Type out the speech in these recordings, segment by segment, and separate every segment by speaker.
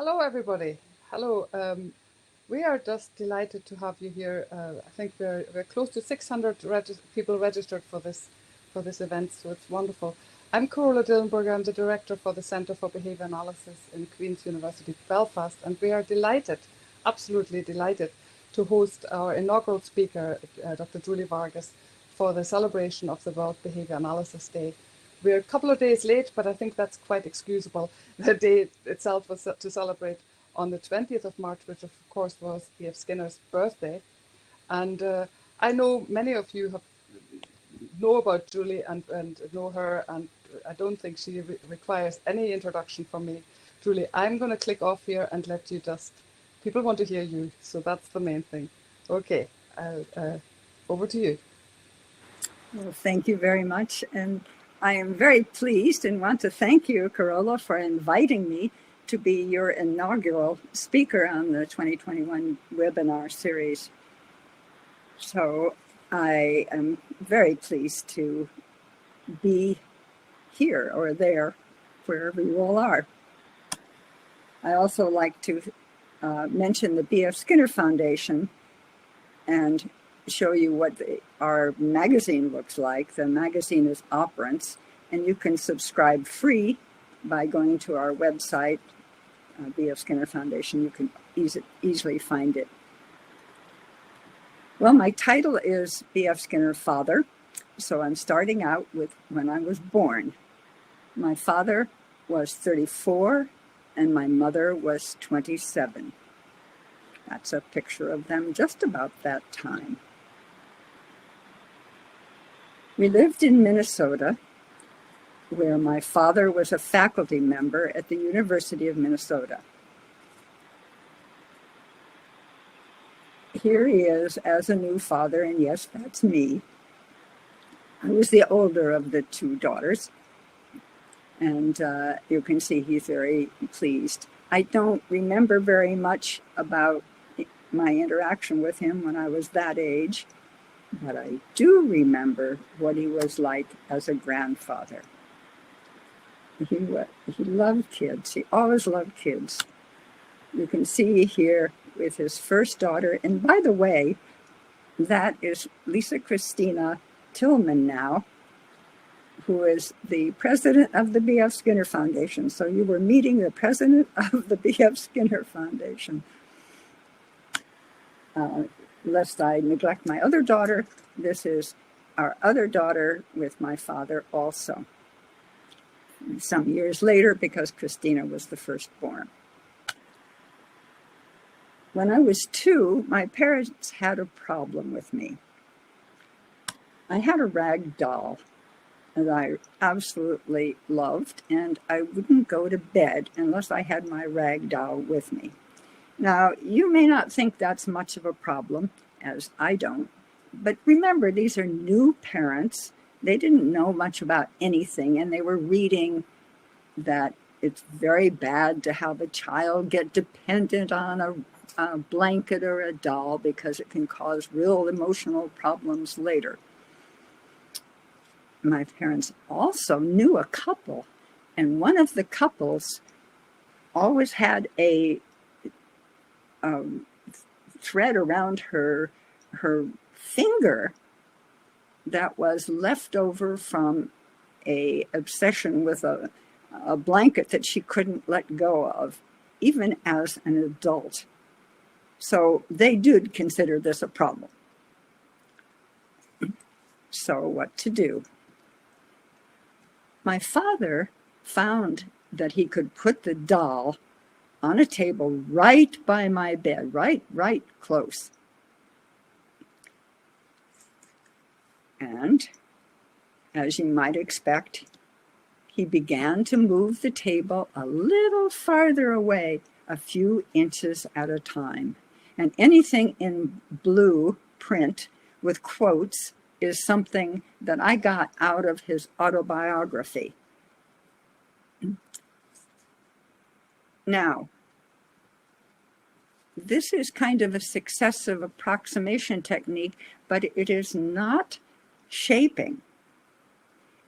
Speaker 1: Hello, everybody. Hello. We are just delighted to have you here. I think we're close to 600 people registered for this event, so it's wonderful. I'm Corolla Dillenberger. I'm the director for the Centre for Behavior Analysis in Queen's University, Belfast, and we are delighted, absolutely delighted, to host our inaugural speaker, Dr. Julie Vargas, for the celebration of the World Behavior Analysis Day. We're a couple of days late, but I think that's quite excusable. The day itself was to celebrate on the 20th of March, which of course was B.F. Skinner's birthday. And I know many of you know about Julie and know her, and I don't think she requires any introduction from me. Julie, I'm going to click off here and let you people want to hear you, so that's the main thing. Okay, over to you.
Speaker 2: Well, thank you very much. And I am very pleased and want to thank you, Corolla, for inviting me to be your inaugural speaker on the 2021 webinar series. So I am very pleased to be here or there, wherever you all are. I also like to mention the B.F. Skinner Foundation and show you what our magazine looks like. The magazine is Operants, and you can subscribe free by going to our website, B.F. Skinner Foundation. You can easily find it. Well, my title is B.F. Skinner Father, so I'm starting out with when I was born. My father was 34, and my mother was 27. That's a picture of them just about that time. We lived in Minnesota, where my father was a faculty member at the University of Minnesota. Here he is as a new father, and yes, that's me. I was the older of the two daughters, and you can see he's very pleased. I don't remember very much about my interaction with him when I was that age, but I do remember what he was like as a grandfather. He loved kids. He always loved kids. You can see here with his first daughter, and by the way, that is Lisa Christina Tillman now, who is the president of the B.F. Skinner Foundation. So you were meeting the president of the B.F. Skinner Foundation. Lest I neglect my other daughter, this is our other daughter with my father also. Some years later, because Christina was the firstborn. When I was 2, my parents had a problem with me. I had a rag doll that I absolutely loved, and I wouldn't go to bed unless I had my rag doll with me. Now, you may not think that's much of a problem, as I don't, but remember, these are new parents. They didn't know much about anything, and they were reading that it's very bad to have a child get dependent on a blanket or a doll because it can cause real emotional problems later. My parents also knew a couple, and one of the couples always had a thread around her finger that was left over from a obsession with a blanket that she couldn't let go of, even as an adult. So they did consider this a problem. So what to do? My father found that he could put the doll on a table right by my bed, right close. And as you might expect, he began to move the table a little farther away, a few inches at a time. And anything in blue print with quotes is something that I got out of his autobiography. Now, this is kind of a successive approximation technique, but it is not shaping.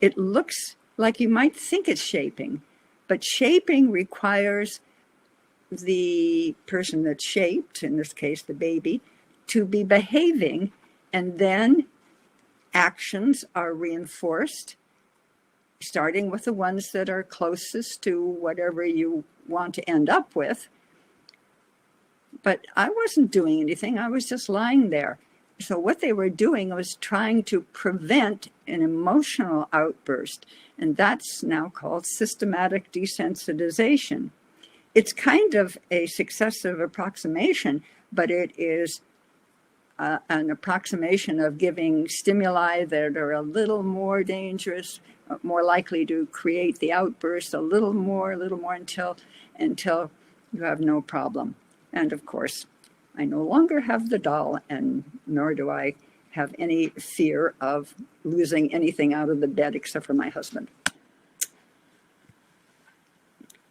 Speaker 2: It looks like you might think it's shaping, but shaping requires the person that's shaped, in this case the baby, to be behaving, and then actions are reinforced, starting with the ones that are closest to whatever you want to end up with. But I wasn't doing anything, I was just lying there. So what they were doing was trying to prevent an emotional outburst, and that's now called systematic desensitization. It's kind of a successive approximation, but it is an approximation of giving stimuli that are a little more dangerous, more likely to create the outburst, a little more until you have no problem. And of course, I no longer have the doll, and nor do I have any fear of losing anything out of the bed except for my husband.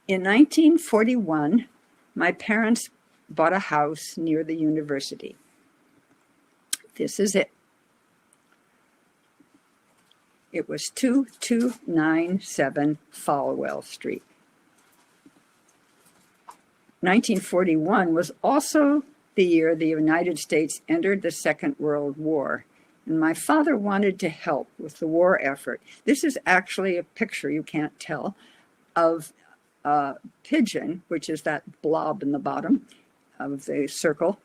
Speaker 2: In 1941, my parents bought a house near the university. This is it. It was 2297 Falwell Street. 1941 was also the year the United States entered the Second World War, and my father wanted to help with the war effort. This is actually a picture, you can't tell, of a pigeon, which is that blob in the bottom of the circle,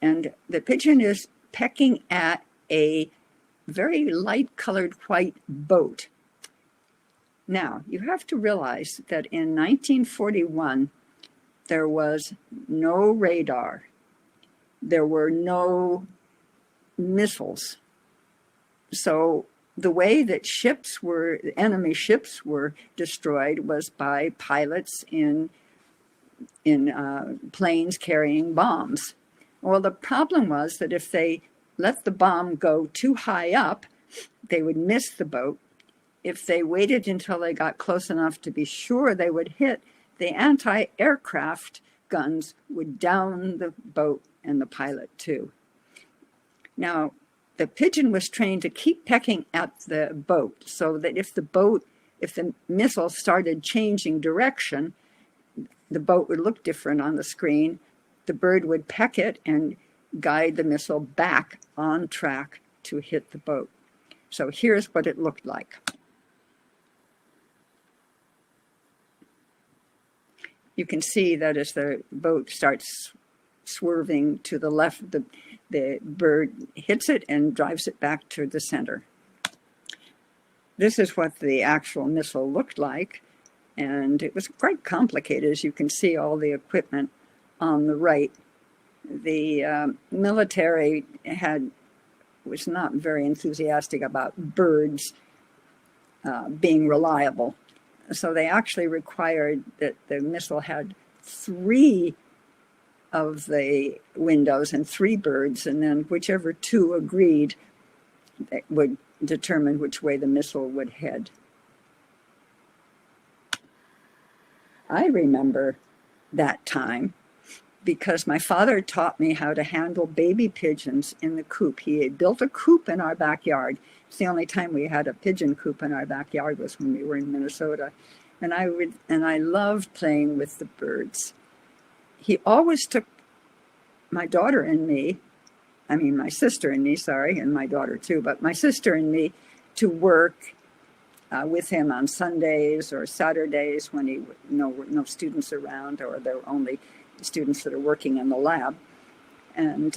Speaker 2: and the pigeon is pecking at a very light-colored white boat. Now, you have to realize that in 1941, there was no radar. There were no missiles. So the way that enemy ships were destroyed was by pilots in planes carrying bombs. Well, the problem was that if they let the bomb go too high up, they would miss the boat. If they waited until they got close enough to be sure they would hit, the anti-aircraft guns would down the boat and the pilot too. Now, the pigeon was trained to keep pecking at the boat so that if the missile started changing direction, the boat would look different on the screen. The bird would peck it and guide the missile back on track to hit the boat. So here's what it looked like. You can see that as the boat starts swerving to the left, the bird hits it and drives it back to the center. This is what the actual missile looked like, and it was quite complicated. As you can see, all the equipment on the right. The military was not very enthusiastic about birds being reliable. So they actually required that the missile had 3 of the windows and 3 birds, and then whichever 2 agreed would determine which way the missile would head. I remember that time because my father taught me how to handle baby pigeons in the coop. He had built a coop in our backyard. It's the only time we had a pigeon coop in our backyard was when we were in Minnesota. And I loved playing with the birds. He always took my daughter and me, my sister and me, and my daughter too, but my sister and me to work with him on Sundays or Saturdays when no students around, or there were only students that are working in the lab, and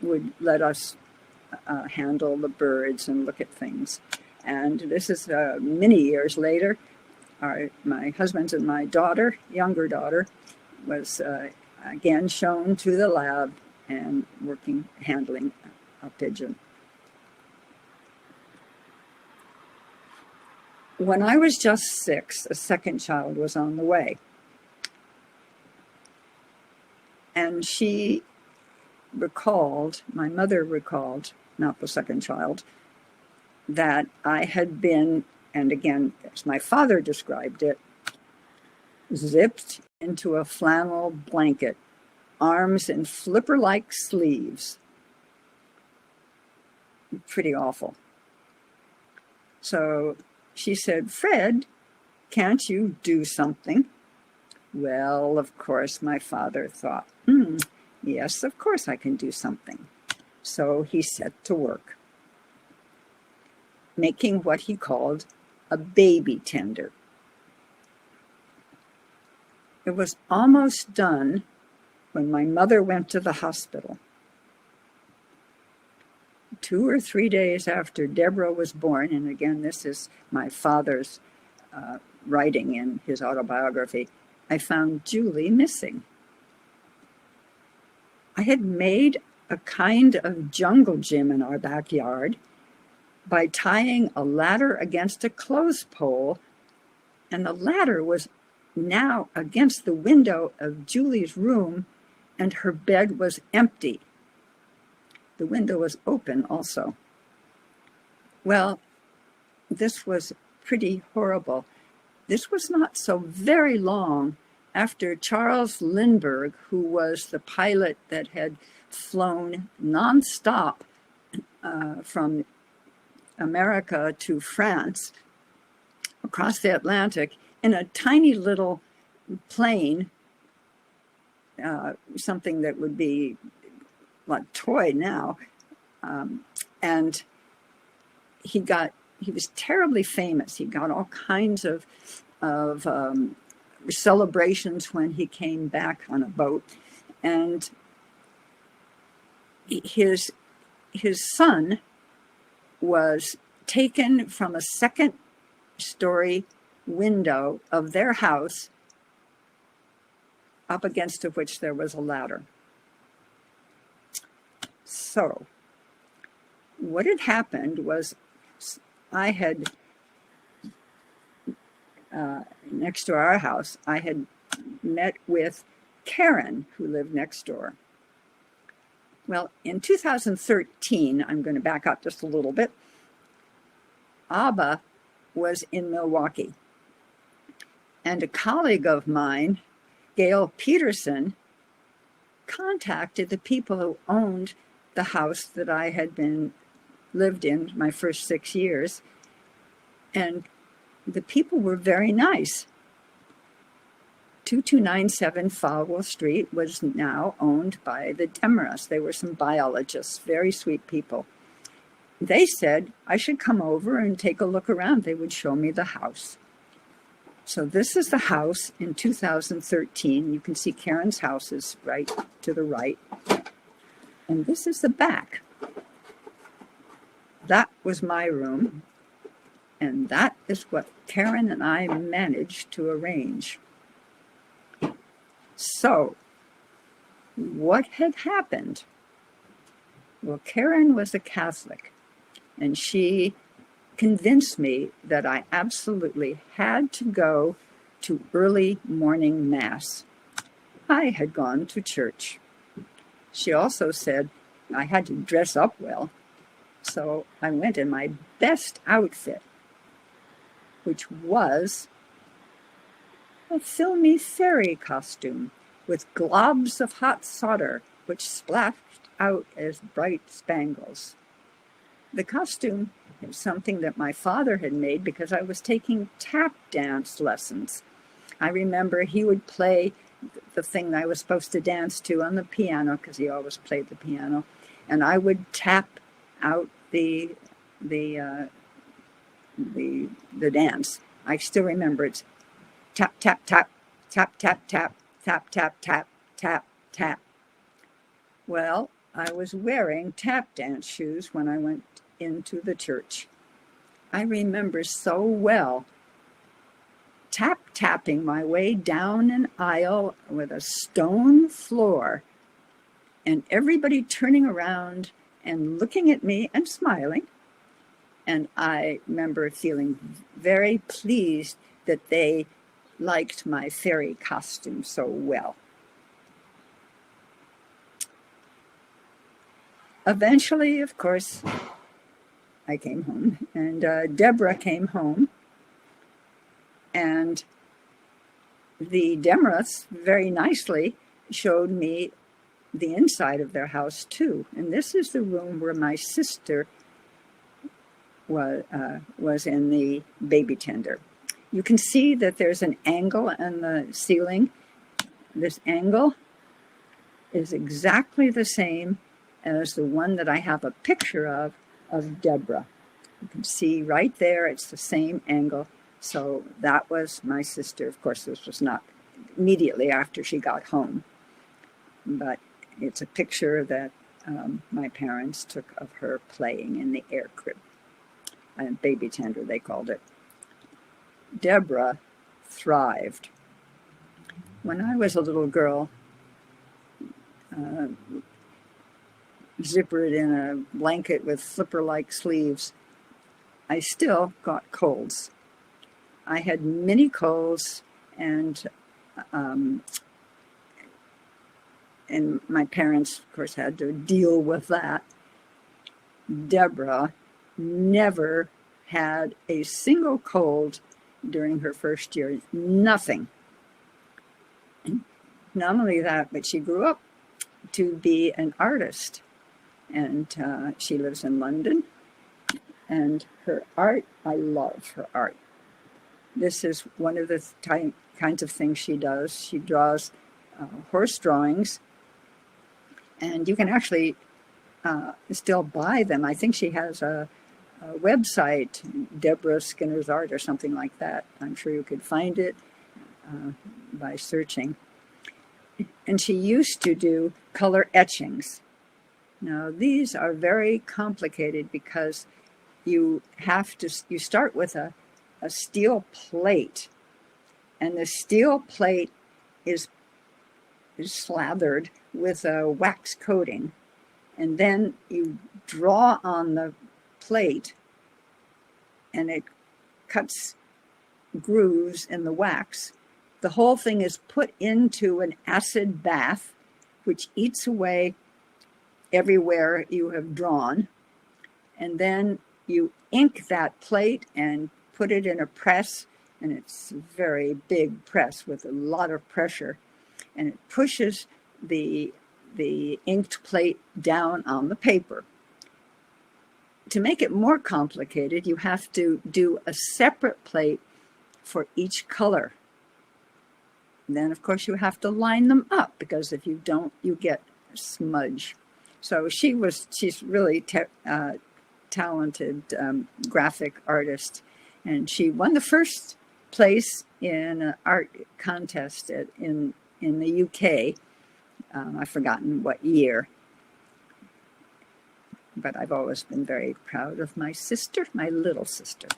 Speaker 2: would let us handle the birds and look at things. And this is many years later. My husband and my younger daughter, was again shown to the lab and handling a pigeon. When I was just 6, a second child was on the way. And my mother recalled, not the second child, that I had been, and again, as my father described it, zipped into a flannel blanket, arms in flipper-like sleeves. Pretty awful. So she said, "Fred, can't you do something?" Well, of course, my father thought, yes, of course I can do something. So he set to work, making what he called a baby tender. It was almost done when my mother went to the hospital. 2 or 3 days after Deborah was born, and again, this is my father's writing in his autobiography, I found Julie missing. I had made a kind of jungle gym in our backyard by tying a ladder against a clothes pole, and the ladder was now against the window of Julie's room, and her bed was empty. The window was open also. Well, this was pretty horrible. This was not so very long after Charles Lindbergh, who was the pilot that had flown nonstop from America to France across the Atlantic in a tiny little plane, something that would be like toy now, and he was terribly famous. He got all kinds of celebrations when he came back on a boat, and his son was taken from a second-story window of their house, up against which there was a ladder. So what had happened was I had, next to our house, I had met with Karen, who lived next door. Well, in 2013, I'm going to back up just a little bit, Abba was in Milwaukee. And a colleague of mine, Gail Peterson, contacted the people who owned the house that I had lived in my first 6 years. And the people were very nice. 2297 Falwell Street was now owned by the Demarest. They were some biologists, very sweet people. They said I should come over and take a look around. They would show me the house. So this is the house in 2013. You can see Karen's house is right to the right. And this is the back. That was my room. And that is what Karen and I managed to arrange. So, what had happened? Well, Karen was a Catholic, and she convinced me that I absolutely had to go to early morning mass. I had gone to church. She also said I had to dress up well, so I went in my best outfit, which was a filmy fairy costume with globs of hot solder which splashed out as bright spangles. The costume is something that my father had made because I was taking tap dance lessons. I remember he would play the thing I was supposed to dance to on the piano, because he always played the piano, and I would tap out the dance. I still remember it's tap, tap, tap, tap, tap, tap, tap, tap, tap, tap, tap. Well, I was wearing tap dance shoes when I went into the church. I remember so well tapping my way down an aisle with a stone floor, and everybody turning around and looking at me and smiling. And I remember feeling very pleased that they liked my fairy costume so well. Eventually, of course, I came home, and Deborah came home, and the Demarest very nicely showed me the inside of their house too. And this is the room where my sister was in the baby tender. you can see that there's an angle in the ceiling. This angle is exactly the same as the one that I have a picture of Deborah. You can see right there, it's the same angle. So that was my sister. Of course, this was not immediately after she got home, but it's a picture that my parents took of her playing in the air crib. Baby tender, they called it. Deborah thrived. When I was a little girl, zippered in a blanket with flipper-like sleeves, I still got colds. I had many colds, and my parents, of course, had to deal with that. Deborah never had a single cold during her first year, nothing. And not only that, but she grew up to be an artist, and she lives in London. And her art, I love her art. This is one of the kinds of things she does. She draws horse drawings, and you can actually still buy them. I think she has a website, Deborah Skinner's Art or something like that. I'm sure you could find it by searching. And she used to do color etchings. Now, these are very complicated because you start with a steel plate, and the steel plate is slathered with a wax coating, and then you draw on the plate, and it cuts grooves in the wax. The whole thing is put into an acid bath, which eats away everywhere you have drawn, and then you ink that plate and put it in a press, and it's a very big press with a lot of pressure, and it pushes the inked plate down on the paper. To make it more complicated, you have to do a separate plate for each color. And then, of course, you have to line them up, because if you don't, you get smudge. So she's really talented graphic artist, and she won the first place in an art contest in the UK. I've forgotten what year, but I've always been very proud of my sister, my little sister.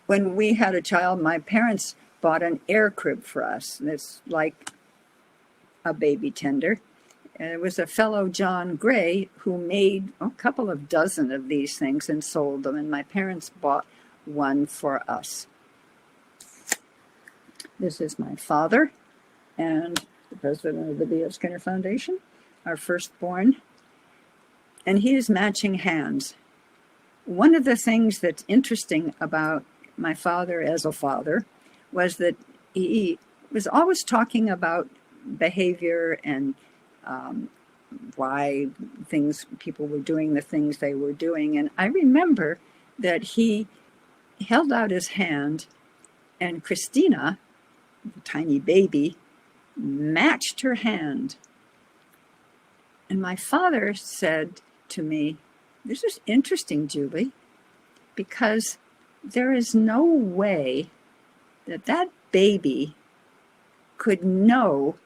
Speaker 2: When we had a child, my parents bought an air crib for us. It's like a baby tender. And it was a fellow, John Gray, who made a couple of dozen of these things and sold them, and my parents bought one for us. This is my father and the president of the B.F. Skinner Foundation, our firstborn, and he is matching hands. One of the things that's interesting about my father as a father was that he was always talking about behavior and why people were doing the things they were doing. And I remember that he held out his hand, and Christina, the tiny baby, matched her hand. And my father said to me, "This is interesting, Julie, because there is no way that baby could know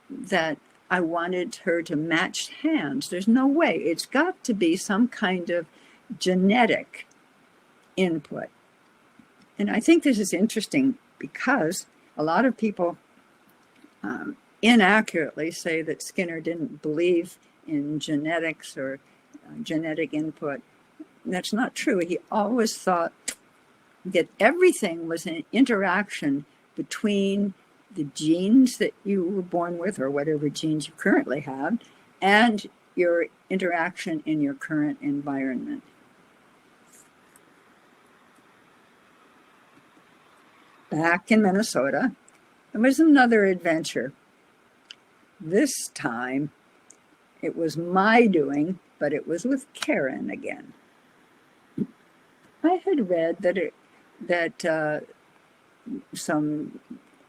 Speaker 2: that I wanted her to match hands. There's no way. It's got to be some kind of genetic input." And I think this is interesting because a lot of people inaccurately say that Skinner didn't believe in genetics or genetic input. That's not true. He always thought that everything was an interaction between the genes that you were born with, or whatever genes you currently have, and your interaction in your current environment. Back in Minnesota, there was another adventure. This time, it was my doing, but it was with Karen again. I had read that that some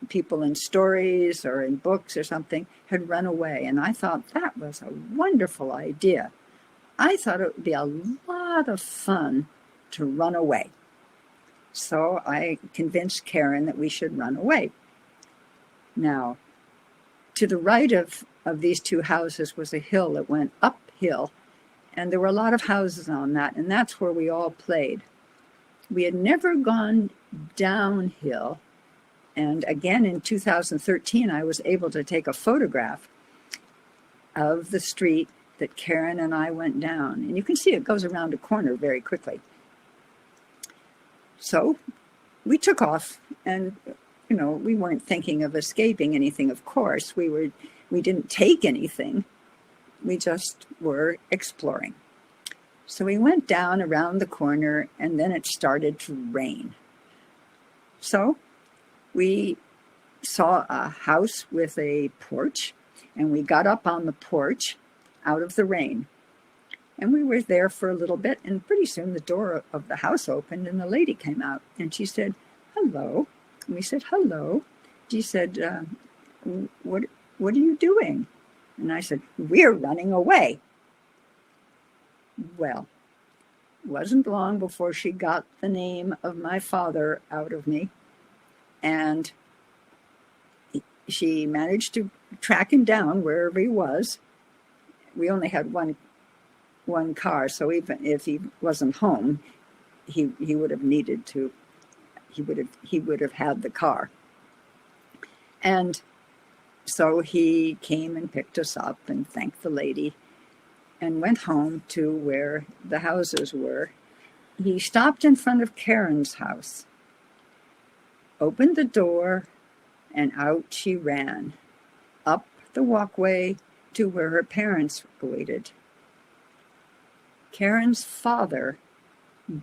Speaker 2: people in stories or in books or something had run away. And I thought that was a wonderful idea. I thought it would be a lot of fun to run away. So I convinced Karen that we should run away. Now, to the right of these two houses was a hill that went uphill, and there were a lot of houses on that, and that's where we all played. We had never gone downhill, and again in 2013 I was able to take a photograph of the street that Karen and I went down, and you can see it goes around a corner very quickly. So we took off, and we weren't thinking of escaping anything, of course. We didn't take anything. We just were exploring. So we went down around the corner, and then it started to rain. So we saw a house with a porch, and we got up on the porch out of the rain. And we were there for a little bit, and pretty soon the door of the house opened, and the lady came out, and she said, "Hello." And we said, "Hello." She said, what are you doing?" And I said, "We're running away." Well, it wasn't long before she got the name of my father out of me, and she managed to track him down wherever he was. We only had one car, so even if he wasn't home, he would have needed to. He would have had the car, and so he came and picked us up and thanked the lady, and went home to where the houses were. He stopped in front of Karen's house, opened the door, and out she ran, up the walkway to where her parents waited. Karen's father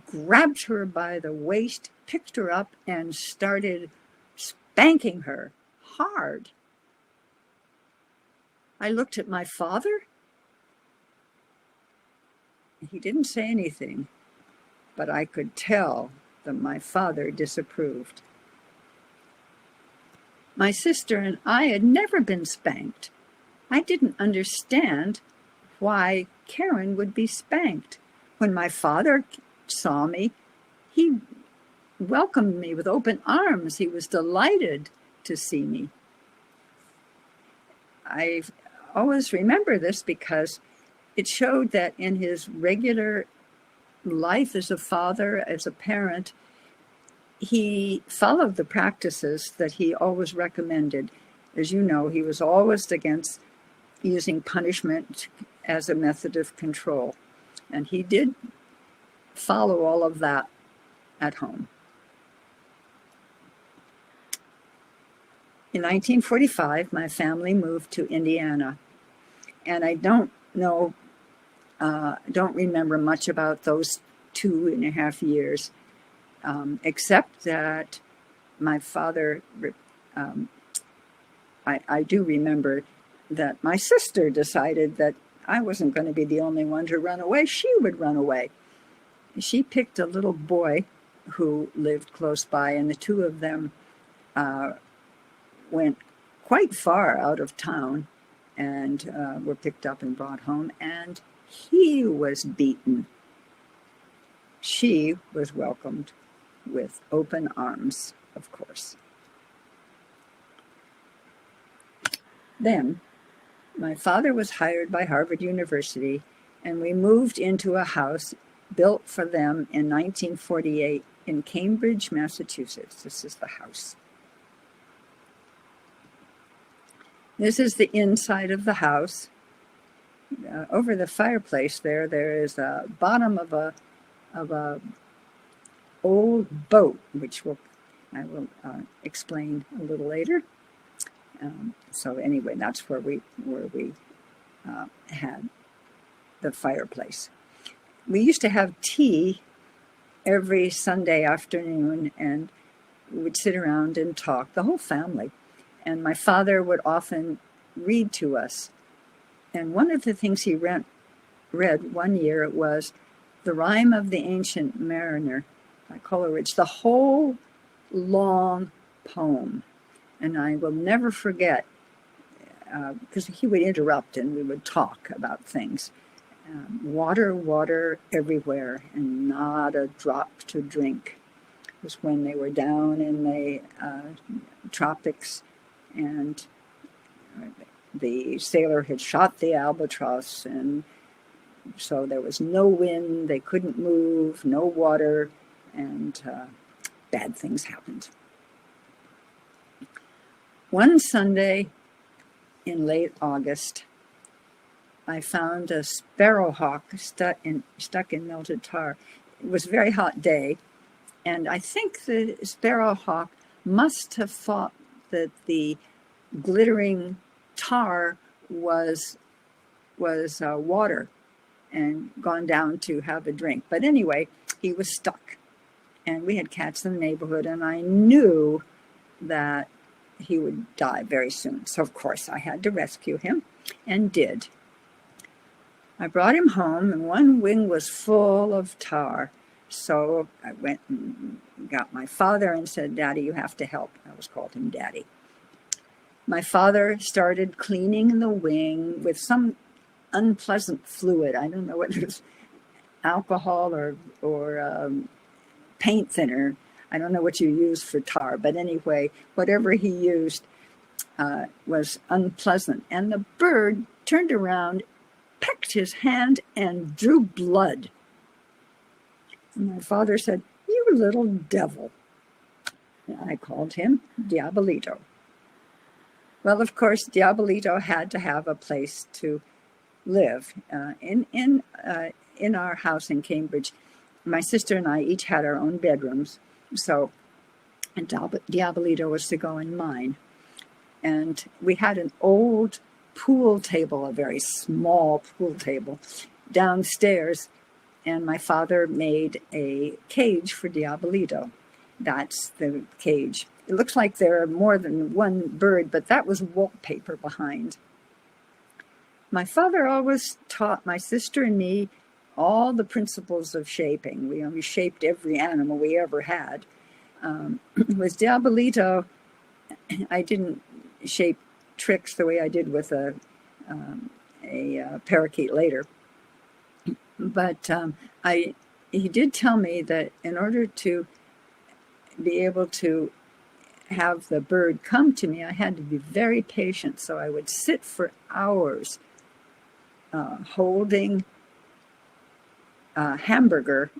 Speaker 2: grabbed her by the waist, picked her up, and started spanking her hard. I looked at my father. He didn't say anything, but I could tell that my father disapproved. My sister and I had never been spanked. I didn't understand why Karen would be spanked. When my father saw me, he welcomed me with open arms. He was delighted to see me. I always remember this because it showed that in his regular life as a father, as a parent, he followed the practices that he always recommended. As you know, he was always against using punishment as a method of control. And he did follow all of that at home. In 1945, my family moved to Indiana. And I don't remember much about those 2.5 years, except that my father, I do remember that my sister decided that I wasn't going to be the only one to run away. She would run away. She picked a little boy who lived close by, and the two of them went quite far out of town and were picked up and brought home, and he was beaten. She was welcomed with open arms, of course. Then my father was hired by Harvard University, and we moved into a house built for them in 1948 in Cambridge, Massachusetts. This is the house. This is the inside of the house. Over the fireplace there is a bottom of a old boat, which I will explain a little later. So anyway, that's where we had the fireplace. We used to have tea every Sunday afternoon, and we would sit around and talk, the whole family. And my father would often read to us. And one of the things he read one year was The Rime of the Ancient Mariner. by Coleridge, the whole long poem. And I will never forget, because he would interrupt and we would talk about things. Water, water everywhere, and not a drop to drink. It was when they were down in the tropics, and the sailor had shot the albatross, and so there was no wind, they couldn't move, no water, and bad things happened. One Sunday in late August, I found a sparrowhawk stuck in melted tar. It was a very hot day, and I think the sparrowhawk must have thought that the glittering tar was water and gone down to have a drink. But anyway, he was stuck, and we had cats in the neighborhood, and I knew that he would die very soon. So of course I had to rescue him, and did. I brought him home, and one wing was full of tar. So I went and got my father and said, "Daddy, you have to help." I always called him Daddy. My father started cleaning the wing with some unpleasant fluid. I don't know whether it was alcohol or paint thinner. I don't know what you use for tar, but anyway, whatever he used was unpleasant. And the bird turned around, pecked his hand, and drew blood. And my father said, "You little devil." And I called him Diabolito. Well, of course, Diabolito had to have a place to live. In our house in Cambridge, my sister and I each had our own bedrooms, so Diabolito was to go in mine. And we had an old pool table, a very small pool table, downstairs, and my father made a cage for Diabolito. That's the cage. It looks like there are more than one bird, but that was wallpaper behind. My father always taught my sister and me all the principles of shaping. We shaped every animal we ever had. With Diabolito, I didn't shape tricks the way I did with a parakeet later. But he did tell me that in order to be able to have the bird come to me, I had to be very patient. So I would sit for hours holding a hamburger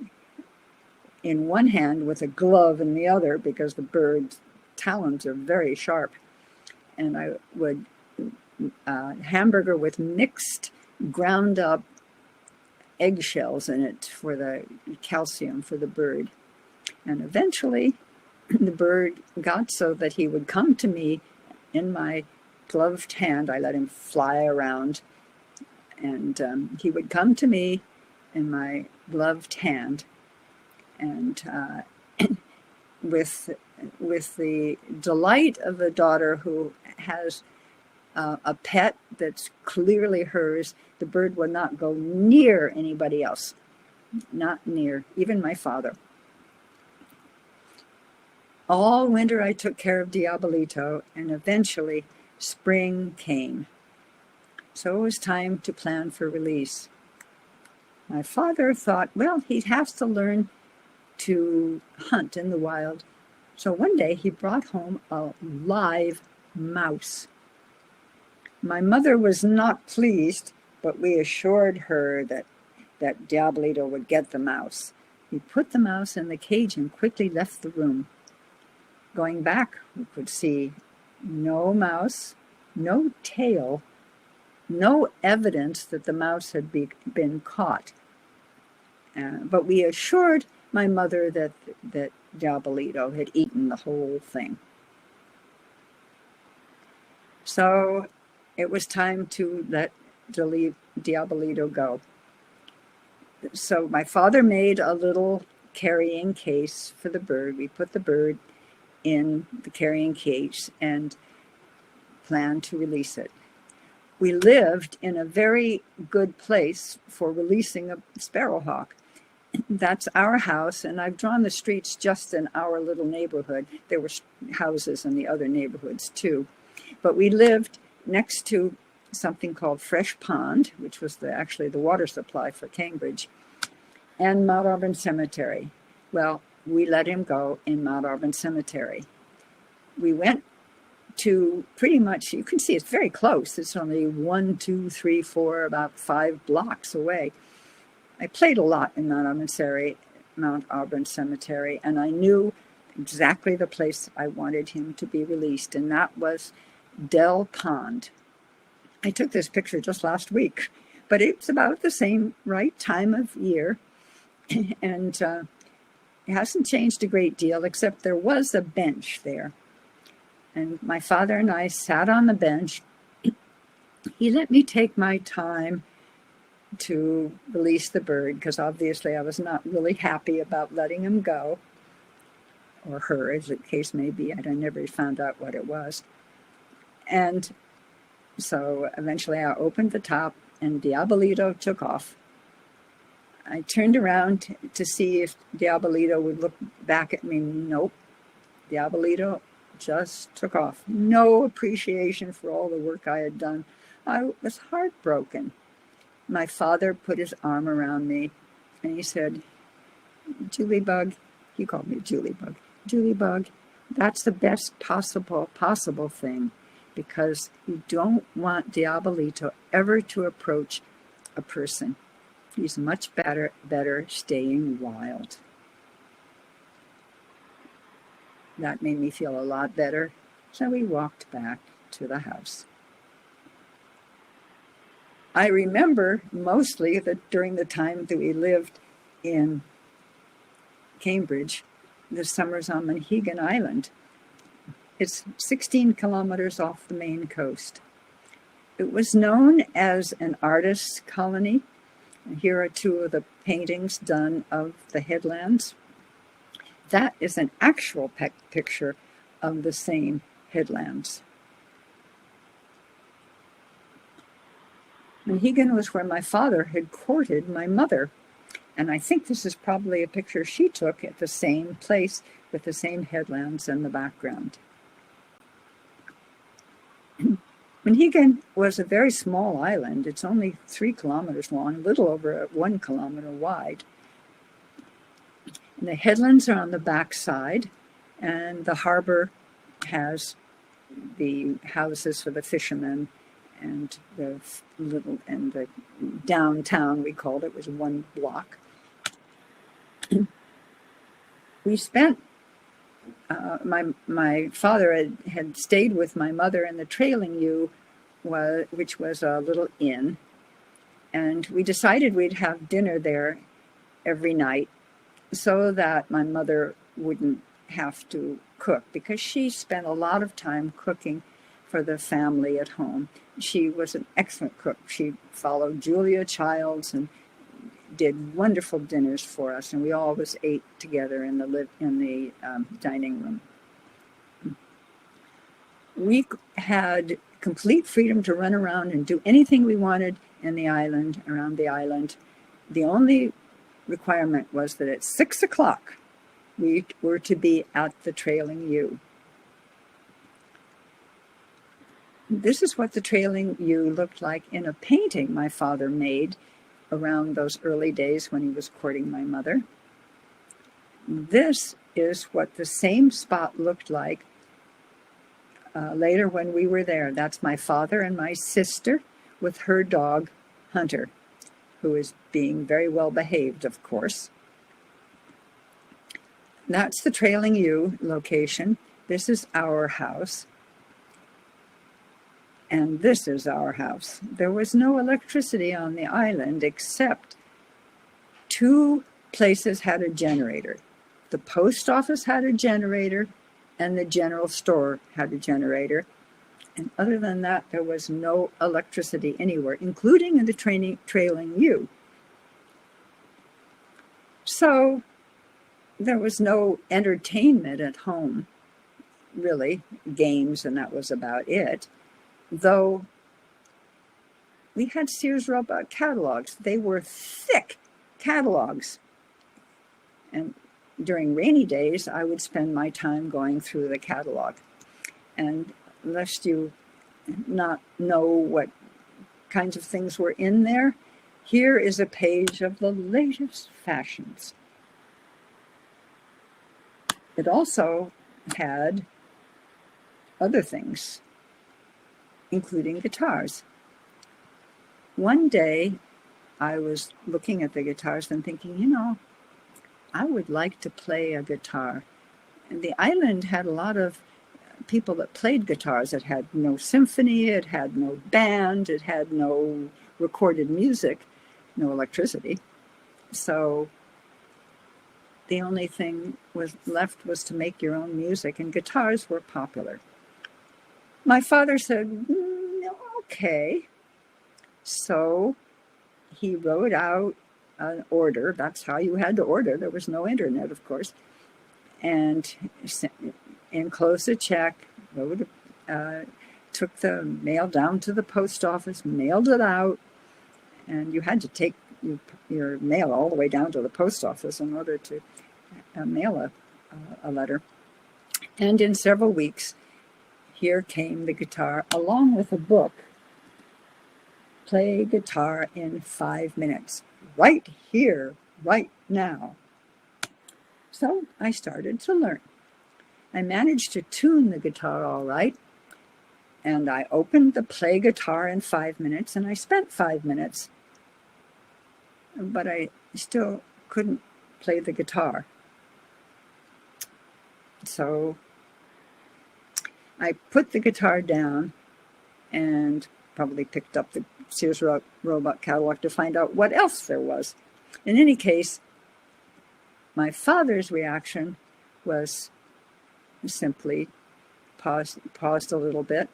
Speaker 2: in one hand with a glove in the other, because the bird's talons are very sharp. And I would hamburger with mixed ground up eggshells in it for the calcium for the bird. And eventually the bird got so that he would come to me in my gloved hand. I let him fly around, and he would come to me in my gloved hand, and with the delight of a daughter who has a pet that's clearly hers, the bird would not go near anybody else, not near, even my father. All winter I took care of Diabolito, and eventually spring came. So it was time to plan for release. My father thought, well, he'd have to learn to hunt in the wild. So one day he brought home a live mouse. My mother was not pleased, but we assured her that Diabolito would get the mouse. He put the mouse in the cage and quickly left the room. Going back, we could see no mouse, no tail, no evidence that the mouse had been caught. But we assured my mother that Diabolito had eaten the whole thing. So it was time to let Diabolito go. So my father made a little carrying case for the bird. We put the bird in the carrying case and planned to release it. We lived in a very good place for releasing a sparrowhawk. That's our house, and I've drawn the streets just in our little neighborhood. There were houses in the other neighborhoods too, but we lived next to something called Fresh Pond, which was actually the water supply for Cambridge, and Mount Auburn Cemetery. Well, we let him go in Mount Auburn Cemetery. We went to pretty much, you can see it's very close. It's only 1, 2, 3, 4, about 5 blocks away. I played a lot in Mount Auburn Cemetery, and I knew exactly the place I wanted him to be released, and that was Dell Pond. I took this picture just last week, but it's about the same right time of year, and it hasn't changed a great deal, except there was a bench there. And my father and I sat on the bench. He let me take my time to release the bird, because obviously I was not really happy about letting him go, or her, as the case may be. I never found out what it was. And so eventually I opened the top, and Diabolito took off. I turned around to see if Diabolito would look back at me. Nope. Diabolito just took off. No appreciation for all the work I had done. I was heartbroken. My father put his arm around me, and he said, Julie Bug, he called me Julie Bug, Julie Bug, that's the best possible thing, because you don't want Diabolito ever to approach a person. He's much better staying wild. That made me feel a lot better, so we walked back to the house. I remember mostly that during the time that we lived in Cambridge, the summers on Mohegan Island. It's 16 kilometers off the Maine coast. It was known as an artist's colony. Here are 2 of the paintings done of the headlands. That is an actual picture of the same headlands. Mohegan was where my father had courted my mother, and I think this is probably a picture she took at the same place with the same headlands in the background. Mohegan was a very small island. It's only 3 kilometers long, a little over 1 kilometer wide. And the headlands are on the back side, and the harbor has the houses for the fishermen, and the downtown, we called it, was 1 block. We spent, my father had stayed with my mother in the Trailing U, which was a little inn, and we decided we'd have dinner there every night so that my mother wouldn't have to cook, because she spent a lot of time cooking for the family at home. She was an excellent cook. She followed Julia Childs and did wonderful dinners for us, and we always ate together in the dining room. We had complete freedom to run around and do anything we wanted in the island, around the island. The only requirement was that at 6 o'clock we were to be at the Trailing U. This is what the Trailing U looked like in a painting my father made around those early days when he was courting my mother. This is what the same spot looked like later when we were there. That's my father and my sister with her dog, Hunter, who is being very well behaved, of course. That's the Trailing U location. This is our house. And this is our house. There was no electricity on the island except 2 places had a generator. The post office had a generator, and the general store had a generator. And other than that, there was no electricity anywhere, including in the Trailing U. So there was no entertainment at home, really, games, and that was about it. Though we had Sears Roebuck catalogs. They were thick catalogs. And during rainy days, I would spend my time going through the catalog. And lest you not know what kinds of things were in there, here is a page of the latest fashions. It also had other things, including guitars. One day, I was looking at the guitars and thinking, I would like to play a guitar. And the island had a lot of people that played guitars. It had no symphony, it had no band, it had no recorded music, no electricity. So the only thing left was to make your own music, and guitars were popular. My father said, okay. So he wrote out an order. That's how you had to order. There was no internet, of course. And enclosed a check, took the mail down to the post office, mailed it out, and you had to take your mail all the way down to the post office in order to mail a letter. And in several weeks, here came the guitar, along with a book, Play Guitar in 5 Minutes, right here, right now. So I started to learn. I managed to tune the guitar all right, and I opened the Play Guitar in 5 minutes, and I spent 5 minutes, but I still couldn't play the guitar. So I put the guitar down and probably picked up the Sears Roebuck catalog to find out what else there was. In any case, my father's reaction was simply paused a little bit,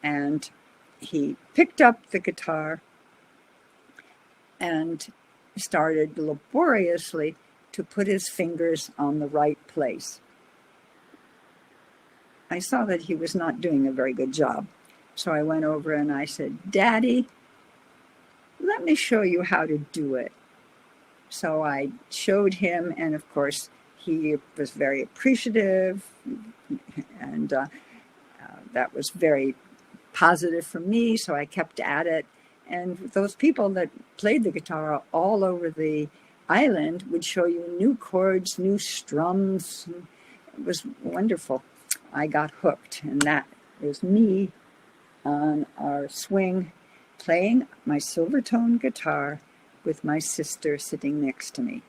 Speaker 2: and he picked up the guitar and started laboriously to put his fingers on the right place. I saw that he was not doing a very good job. So I went over and I said, "Daddy, let me show you how to do it." So I showed him, and of course, he was very appreciative, and that was very positive for me, so I kept at it. And those people that played the guitar all over the island would show you new chords, new strums. It was wonderful. I got hooked, and that is me on our swing playing my Silvertone guitar with my sister sitting next to me.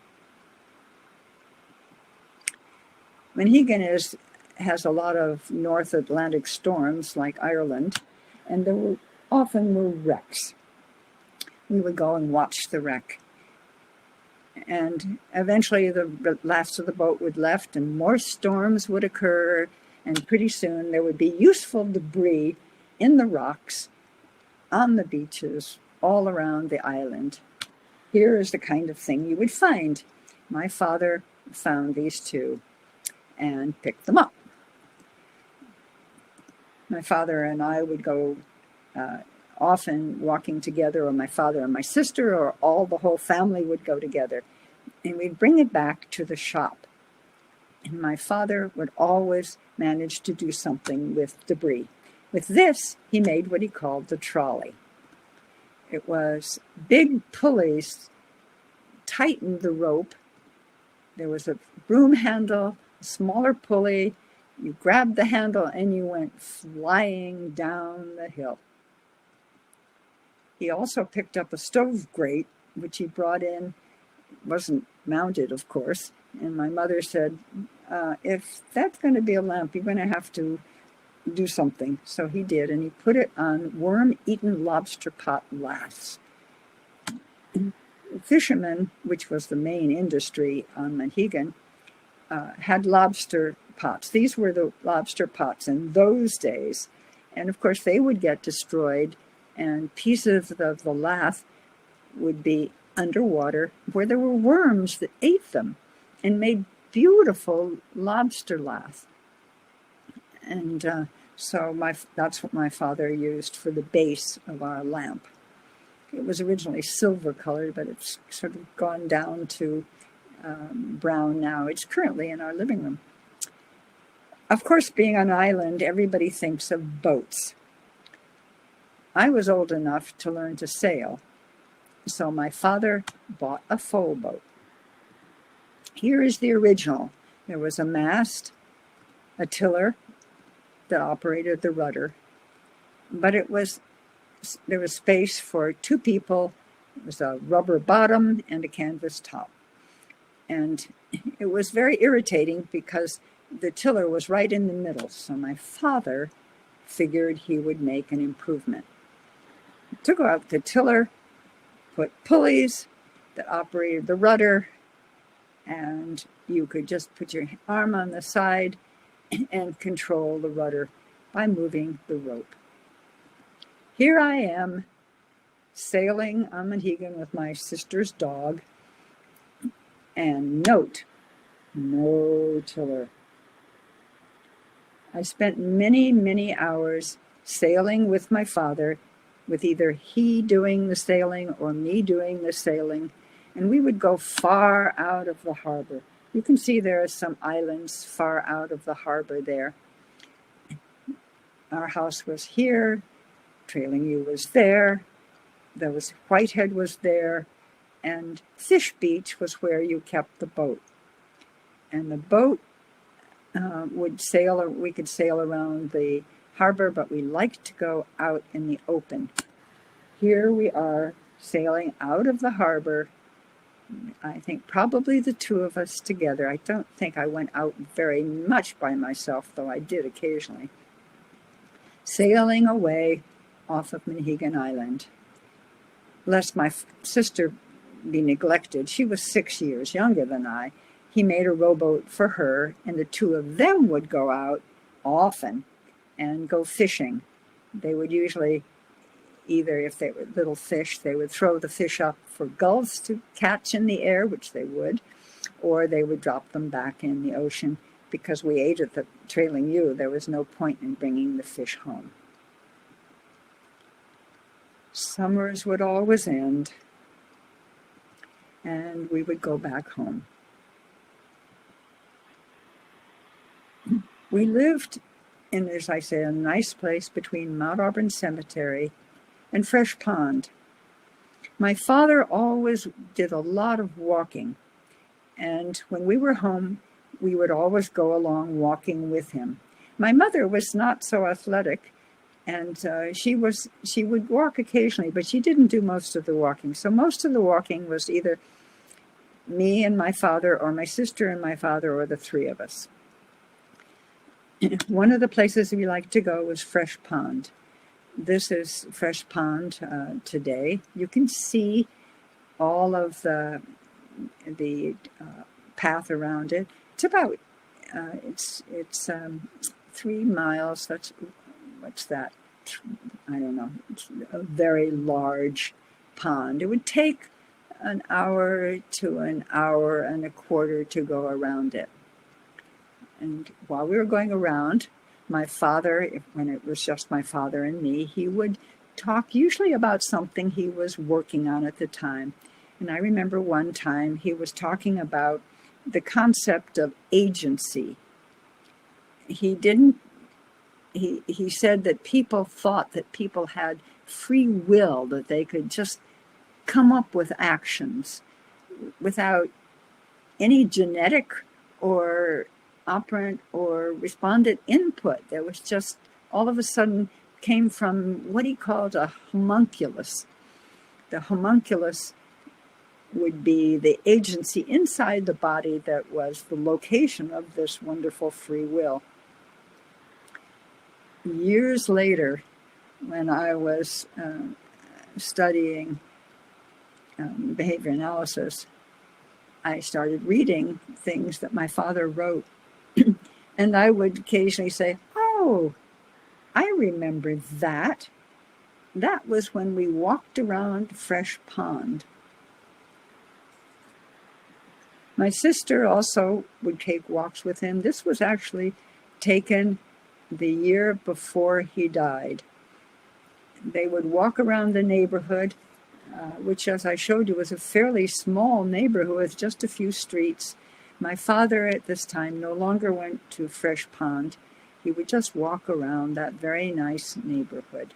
Speaker 2: Monhegan has a lot of North Atlantic storms like Ireland, and there often were wrecks. We would go and watch the wreck. And eventually the last of the boat would left and more storms would occur, and pretty soon there would be useful debris in the rocks, on the beaches, all around the island. Here is the kind of thing you would find. My father found these two and picked them up. My father and I would go often walking together, or my father and my sister, or the whole family would go together, and we'd bring it back to the shop. And my father would always manage to do something with debris. With this, he made what he called the trolley. It was big pulleys tightened the rope. There was a broom handle, a smaller pulley. You grabbed the handle and you went flying down the hill. He also picked up a stove grate, which he brought in. It wasn't mounted, of course. And my mother said, if that's going to be a lamp, you're going to have to do something. So he did, and he put it on worm-eaten lobster pot laths. Fishermen, which was the main industry on Monhegan, had lobster pots. These were the lobster pots in those days. And of course, they would get destroyed, and pieces of the lath would be underwater where there were worms that ate them and made beautiful lobster lath. And so that's what my father used for the base of our lamp. It was originally silver colored, but it's sort of gone down to brown now. It's currently in our living room. Of course, being on an island, everybody thinks of boats. I was old enough to learn to sail, so my father bought a full boat. Here is the original. There was a mast, a tiller that operated the rudder, but there was space for two people. It was a rubber bottom and a canvas top. And it was very irritating because the tiller was right in the middle. So my father figured he would make an improvement. He took out the tiller, put pulleys that operated the rudder, and you could just put your arm on the side and control the rudder by moving the rope. Here I am sailing on Mohegan with my sister's dog, and note, no tiller. I spent many, many hours sailing with my father, with either he doing the sailing or me doing the sailing, and we would go far out of the harbor. You can see there are some islands far out of the harbor there. Our house was here, Trailing U was there, Whitehead was there, and Fish Beach was where you kept the boat. And the boat would sail, or we could sail around the harbor, but we liked to go out in the open. Here we are sailing out of the harbor. I think probably the two of us together. I don't think I went out very much by myself, though I did occasionally. Sailing away off of Mohegan Island. Lest my sister be neglected, she was 6 years younger than I. He made a rowboat for her, and the two of them would go out often and go fishing. They would usually, either if they were little fish, they would throw the fish up for gulls to catch in the air, which they would, or they would drop them back in the ocean. Because we ate at the Trailing U, there was no point in bringing the fish home. Summers would always end, and we would go back home. We lived in, as I say, a nice place between Mount Auburn Cemetery and Fresh Pond. My father always did a lot of walking, and when we were home, we would always go along walking with him. My mother was not so athletic, and she would walk occasionally, but she didn't do most of the walking. So most of the walking was either me and my father, or my sister and my father, or the three of us. One of the places we liked to go was Fresh Pond. This is Fresh Pond today. You can see all of the path around it. It's about it's 3 miles. What's that? I don't know. It's a very large pond. It would take an hour to an hour and a quarter to go around it. And while we were going around, my father, when it was just my father and me, he would talk usually about something he was working on at the time. And I remember one time he was talking about the concept of agency. He said that people thought that people had free will, that they could just come up with actions without any genetic or operant or respondent input. There was just, all of a sudden, came from what he called a homunculus. The homunculus would be the agency inside the body that was the location of this wonderful free will. Years later, when I was studying behavior analysis, I started reading things that my father wrote. And I would occasionally say, oh, I remember that. That was when we walked around Fresh Pond. My sister also would take walks with him. This was actually taken the year before he died. They would walk around the neighborhood. which, as I showed you, was a fairly small neighborhood with just a few streets. My father at this time no longer went to Fresh Pond. He would just walk around that very nice neighborhood.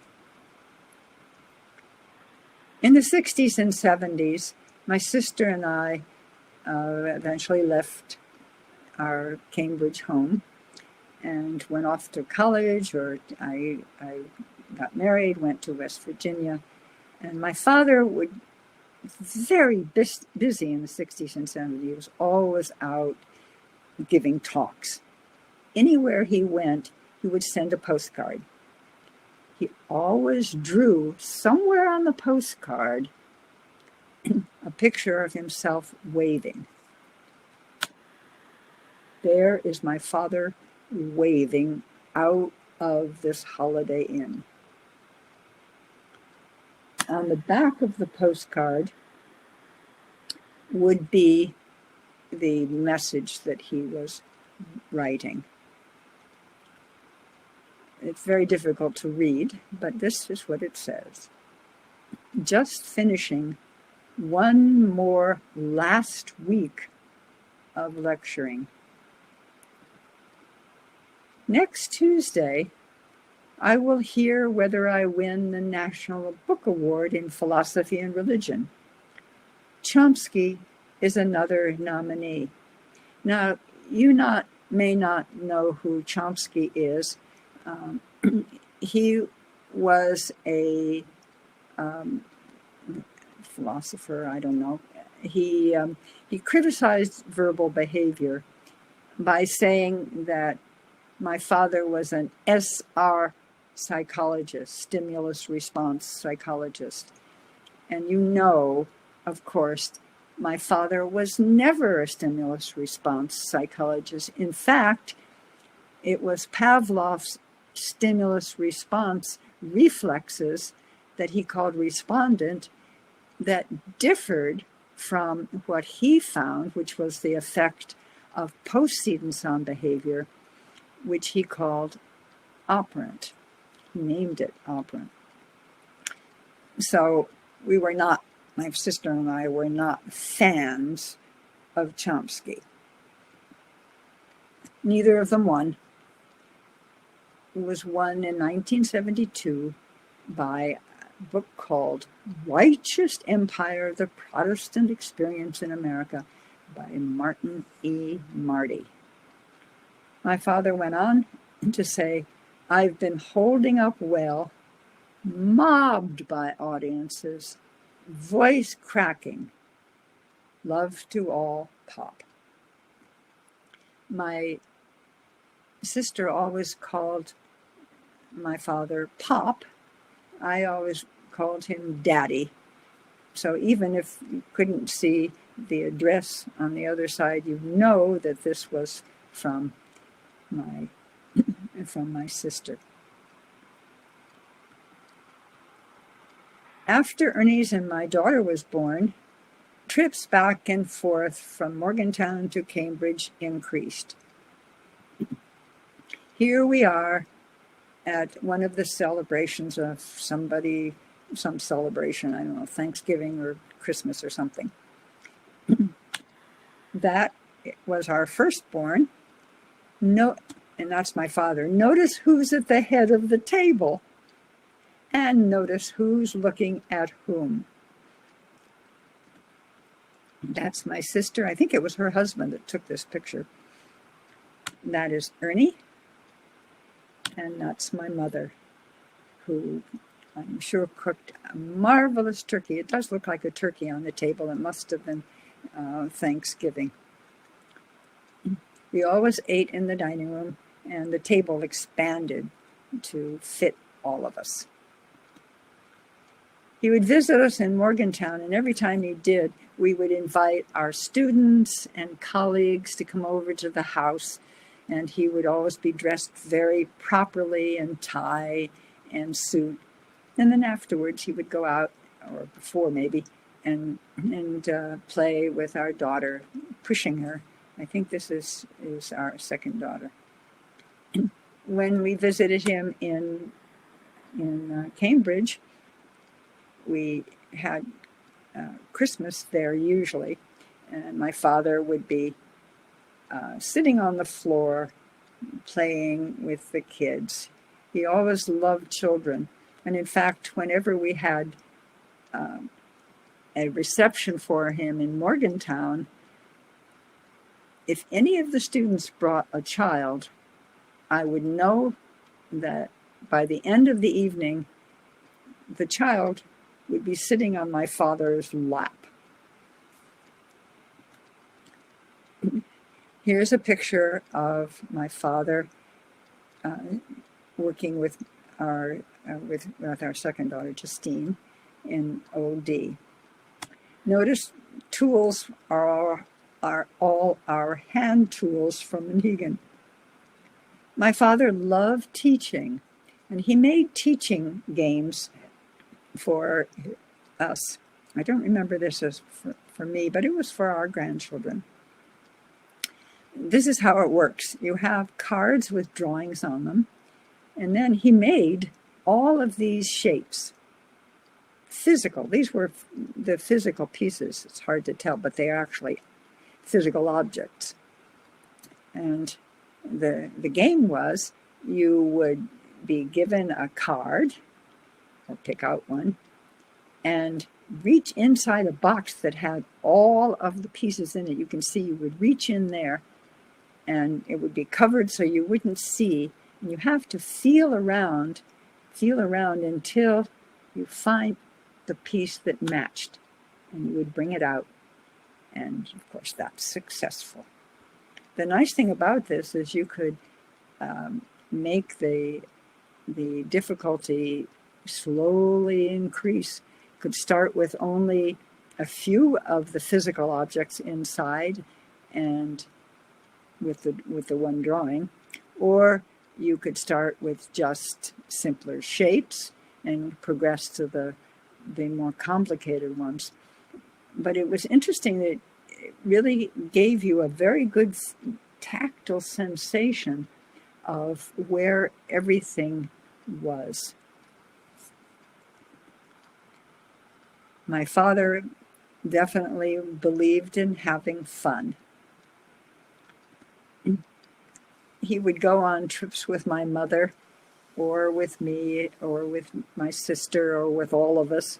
Speaker 2: In the 60s and 70s, my sister and I eventually left our Cambridge home and went off to college, or I got married, went to West Virginia. And my father would very busy in the 60s and 70s. He was always out giving talks. Anywhere he went, he would send a postcard. He always drew somewhere on the postcard a picture of himself waving. There is my father waving out of this Holiday Inn. On the back of the postcard would be the message that he was writing. It's very difficult to read, but this is what it says. Just finishing one more last week of lecturing. Next Tuesday, I will hear whether I win the National Book Award in Philosophy and Religion. Chomsky is another nominee. Now, you may not know who Chomsky is. He was a philosopher, I don't know. He criticized verbal behavior by saying that my father was an SR psychologist, stimulus response psychologist. And you know, of course, my father was never a stimulus response psychologist. In fact, it was Pavlov's stimulus response reflexes that he called respondent that differed from what he found, which was the effect of postcedence on behavior, which he called operant. He named it operant. So we were not, my sister and I were not fans of Chomsky. Neither of them won. It was won in 1972 by a book called Righteous Empire, The Protestant Experience in America by Martin E. Marty. My father went on to say, I've been holding up well, mobbed by audiences, voice cracking, love to all, Pop. My sister always called my father Pop. I always called him Daddy. So even if you couldn't see the address on the other side, you know that this was from my sister. After Ernie's and my daughter was born, trips back and forth from Morgantown to Cambridge increased. Here we are at one of the celebrations of some celebration, I don't know, Thanksgiving or Christmas or something. That was our firstborn. No, and that's my father. Notice who's at the head of the table. And notice who's looking at whom. That's my sister. I think it was her husband that took this picture. That is Ernie. And that's my mother, who I'm sure cooked a marvelous turkey. It does look like a turkey on the table. It must have been Thanksgiving. We always ate in the dining room, and the table expanded to fit all of us. He would visit us in Morgantown, and every time he did, we would invite our students and colleagues to come over to the house, and he would always be dressed very properly in tie and suit. And then afterwards, he would go out, or before maybe, and play with our daughter, pushing her. I think this is our second daughter. When we visited him in Cambridge, we had Christmas there usually, and my father would be sitting on the floor playing with the kids. He always loved children. And in fact, whenever we had a reception for him in Morgantown, if any of the students brought a child, I would know that by the end of the evening, the child would be sitting on my father's lap. Here's a picture of my father working with our second daughter, Justine, in OD. Notice tools are all our hand tools from Mohegan. My father loved teaching, and he made teaching games for us. I don't remember this as for me, but it was for our grandchildren. This is how it works. You have cards with drawings on them, and then he made all of these shapes. Physical. These were the physical pieces. It's hard to tell, but they are actually physical objects. And the game was you would be given a card, or pick out one, and reach inside a box that had all of the pieces in it. You can see you would reach in there, and it would be covered so you wouldn't see. And you have to feel around until you find the piece that matched, and you would bring it out. And of course, that's successful. The nice thing about this is you could make the difficulty slowly increase. You could start with only a few of the physical objects inside and with the one drawing, or you could start with just simpler shapes and progress to the more complicated ones. But it was interesting that it really gave you a very good tactile sensation of where everything was. My father definitely believed in having fun. He would go on trips with my mother, or with me, or with my sister, or with all of us.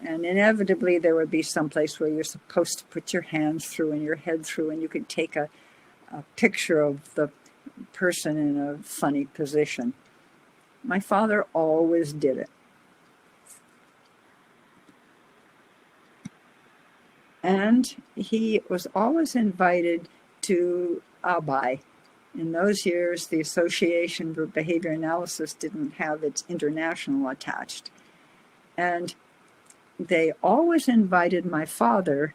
Speaker 2: And inevitably there would be some place where you're supposed to put your hands through and your head through, and you could take a picture of the person in a funny position. My father always did it. And he was always invited to Abai. In those years, the Association for Behavior Analysis didn't have its international attached. And they always invited my father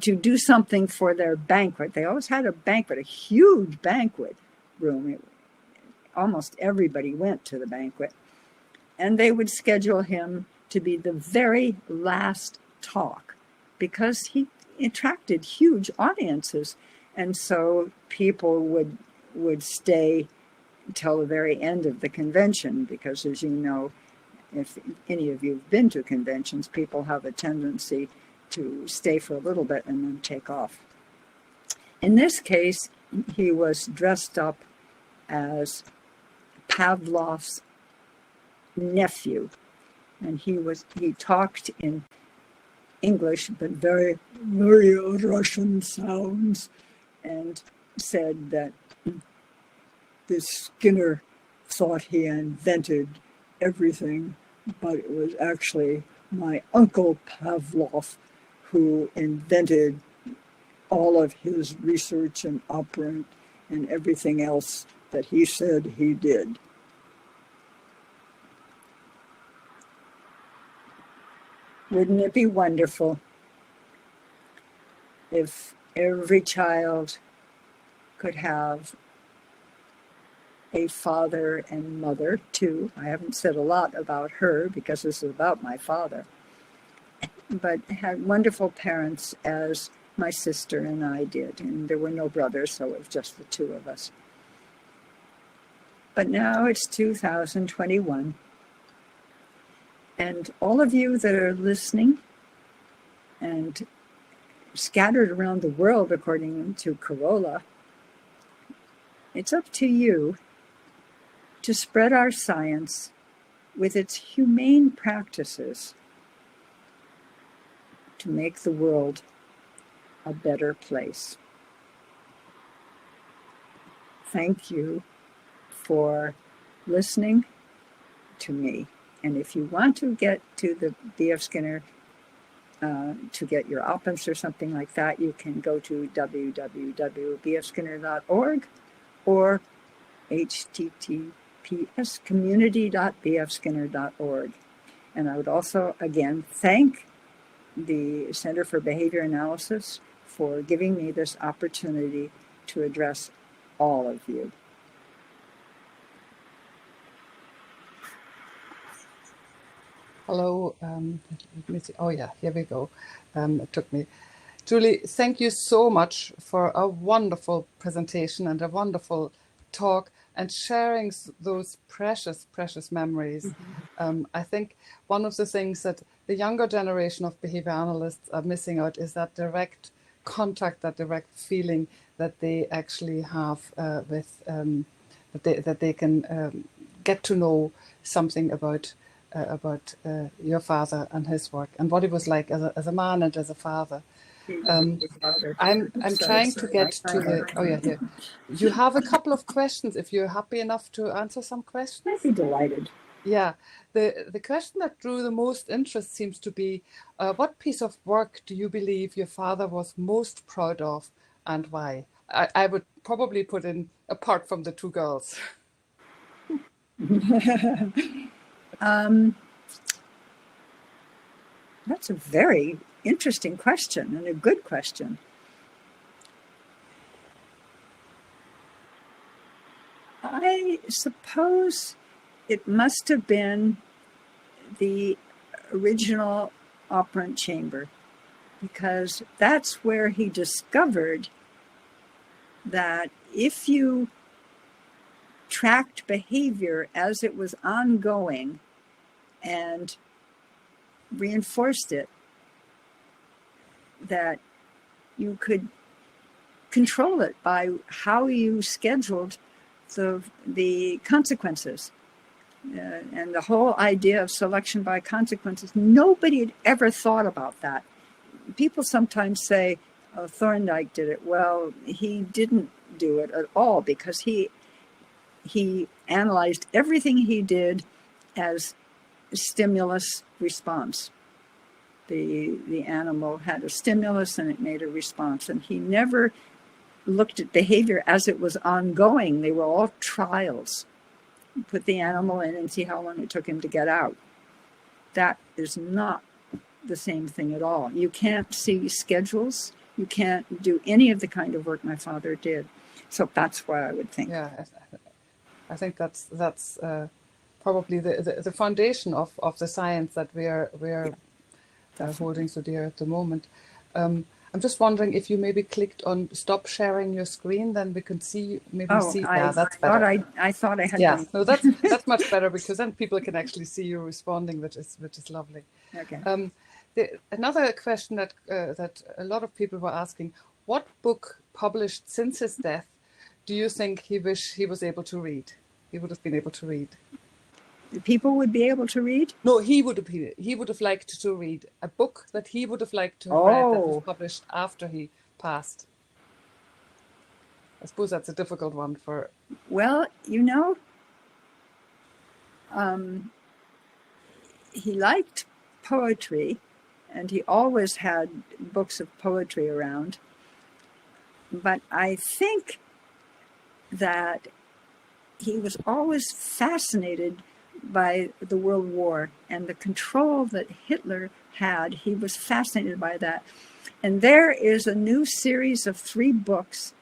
Speaker 2: to do something for their banquet. They always had a banquet, a huge banquet room. Almost everybody went to the banquet. And they would schedule him to be the very last talk because he attracted huge audiences. And so people would stay until the very end of the convention because, as you know, if any of you have been to conventions, people have a tendency to stay for a little bit and then take off. In this case, he was dressed up as Pavlov's nephew, and he talked in English, but very, very Russian sounds, and said that this Skinner thought he invented everything, but it was actually my uncle Pavlov who invented all of his research and operant and everything else that he said he did. Wouldn't it be wonderful if every child could have a father and mother too? I haven't said a lot about her because this is about my father, but had wonderful parents as my sister and I did, and there were no brothers, so it was just the two of us. But now it's 2021, and all of you that are listening, and scattered around the world, according to Corolla. It's up to you to spread our science with its humane practices to make the world a better place. Thank you for listening to me. And if you want to get to the B.F. Skinner to get your albums or something like that, you can go to www.bfskinner.org or https community.bfskinner.org. And I would also, again, thank the Center for Behavior Analysis for giving me this opportunity to address all of you.
Speaker 1: Hello. Let me see. Oh, yeah, here we go. It took me. Julie, thank you so much for a wonderful presentation and a wonderful talk and sharing those precious, precious memories. I think one of the things that the younger generation of behavior analysts are missing out is that direct contact, that direct feeling that they actually have with, that they can get to know something about your father and his work and what it was like as a man and as a father. I'm trying to get to the, oh yeah, here. You have a couple of questions if you're happy enough to answer some questions.
Speaker 2: I'd be delighted.
Speaker 1: Yeah, the question that drew the most interest seems to be, what piece of work do you believe your father was most proud of and why? I would probably put in, apart from the two girls.
Speaker 2: That's a very interesting question and a good question. I suppose it must have been the original operant chamber, because that's where he discovered that if you tracked behavior as it was ongoing and reinforced it, that you could control it by how you scheduled the consequences. And the whole idea of selection by consequences, nobody had ever thought about that. People sometimes say, oh, Thorndike did it. Well, he didn't do it at all, because he analyzed everything he did as stimulus response. The animal had a stimulus and it made a response, and he never looked at behavior as it was ongoing. They were all trials. Put the animal in and see how long it took him to get out. That is not the same thing at all. You can't see schedules. You can't do any of the kind of work my father did. So that's what I would think.
Speaker 1: Yeah, I think that's probably the foundation of the science that we are holding so dear at the moment. I'm just wondering if you maybe clicked on stop sharing your screen, then we can see yeah, that's better.
Speaker 2: I thought I had
Speaker 1: done. No, that's much better, because then people can actually see you responding, which is lovely.
Speaker 2: Okay.
Speaker 1: Another question that a lot of people were asking: what book published since his death do you think he wish he was able to read? He would have been able to read.
Speaker 2: People would be able to read?
Speaker 1: No, he would have liked to read a book that he would have liked to have read that was published after he passed. I suppose that's a difficult one for...
Speaker 2: Well, you know, he liked poetry, and he always had books of poetry around. But I think that he was always fascinated by the World War and the control that Hitler had. He was fascinated by that. And there is a new series of 3 books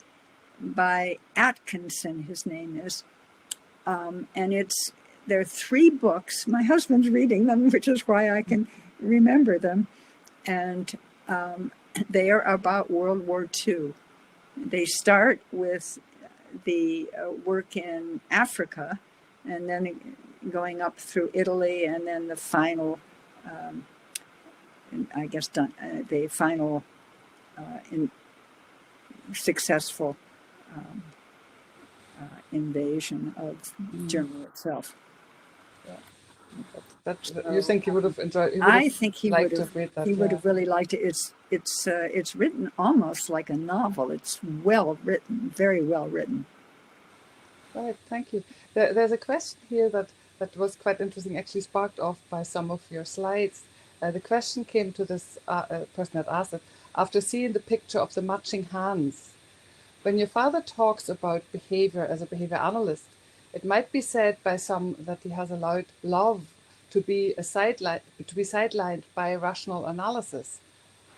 Speaker 2: by Atkinson, his name is. And they're 3 books. My husband's reading them, which is why I can remember them. And they are about World War II. They start with the work in Africa, and then going up through Italy, and then the final I guess, done the final successful invasion of Germany itself.
Speaker 1: That you think he would have enjoyed? He would
Speaker 2: I
Speaker 1: have
Speaker 2: think he
Speaker 1: liked
Speaker 2: would
Speaker 1: to
Speaker 2: have.
Speaker 1: read that.
Speaker 2: He would have really liked it. It's written almost like a novel. It's well written, very well written.
Speaker 1: Right, thank you. There's a question here that was quite interesting, actually sparked off by some of your slides. The question came to this person that asked it after seeing the picture of the matching hands. When your father talks about behavior as a behavior analyst, it might be said by some that he has allowed love to be sidelined by rational analysis.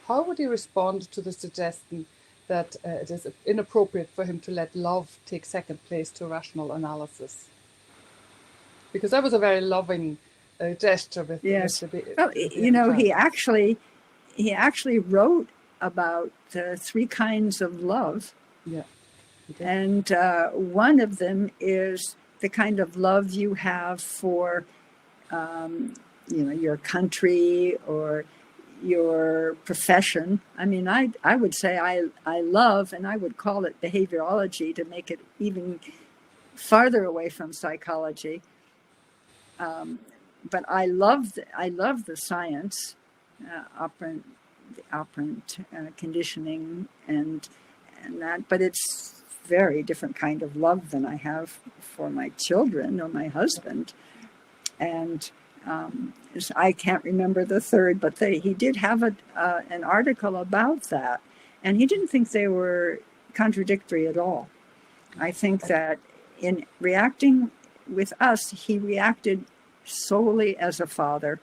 Speaker 1: How would he respond to the suggestion that it is inappropriate for him to let love take second place to rational analysis? Because that was a very loving gesture with,
Speaker 2: yes.
Speaker 1: with the
Speaker 2: Well,
Speaker 1: with the
Speaker 2: you know,
Speaker 1: child.
Speaker 2: he actually wrote about the three kinds of love.
Speaker 1: Yeah.
Speaker 2: And one of them is the kind of love you have for, your country or your profession. I mean, I would say I love, and I would call it behaviorology to make it even farther away from psychology. But I love the science, operant conditioning and that, but it's very different kind of love than I have for my children or my husband. And I can't remember the third, but he did have an article about that, and he didn't think they were contradictory at all. I think that in reacting with us, he reacted solely as a father,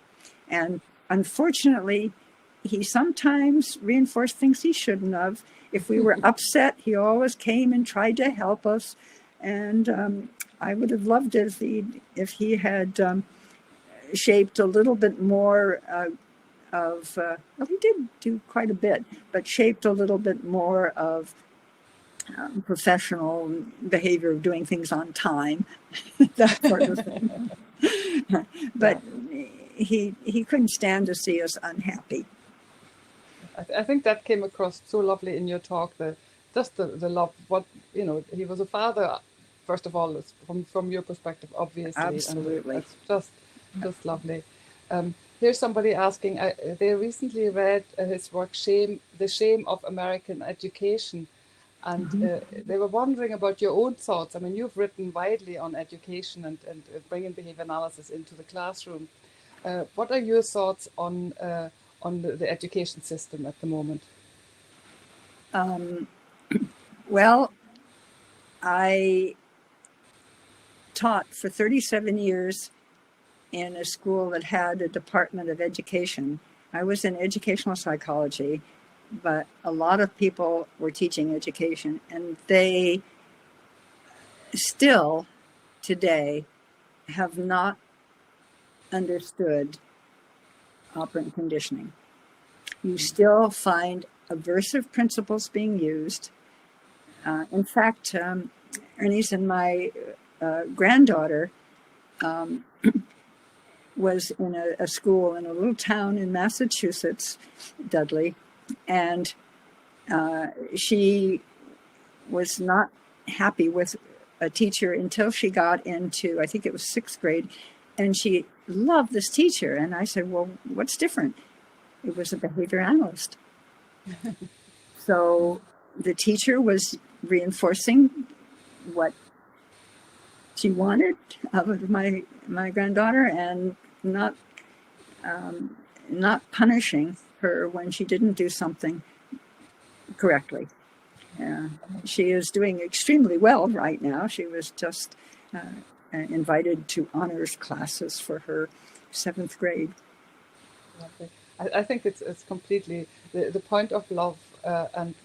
Speaker 2: and unfortunately, he sometimes reinforced things he shouldn't have. If we were upset, he always came and tried to help us. And I would have loved it if he had shaped a little bit more well, he did do quite a bit, but shaped a little bit more of professional behavior of doing things on time, that sort of thing. But he couldn't stand to see us unhappy.
Speaker 1: I think that came across so lovely in your talk. Just the love. What he was a father, first of all, from your perspective, obviously.
Speaker 2: Absolutely,
Speaker 1: and that's just lovely. Here's somebody asking. They recently read his work, "The Shame of American Education," and they were wondering about your own thoughts. I mean, you've written widely on education and bringing behavior analysis into the classroom. What are your thoughts on the education system at the moment?
Speaker 2: Well, I taught for 37 years in a school that had a department of education. I was in educational psychology, but a lot of people were teaching education, and they still today have not understood operant conditioning. You still find aversive principles being used. In fact, Ernest and my granddaughter was in a school in a little town in Massachusetts, Dudley, and she was not happy with a teacher until she got into, I think it was 6th grade, and she loved this teacher. And I said, well, what's different? It was a behavior analyst. So the teacher was reinforcing what she wanted of my granddaughter, and not punishing her when she didn't do something correctly. She is doing extremely well right now. She was just invited to honors classes for her 7th grade.
Speaker 1: I think it's completely the point of love and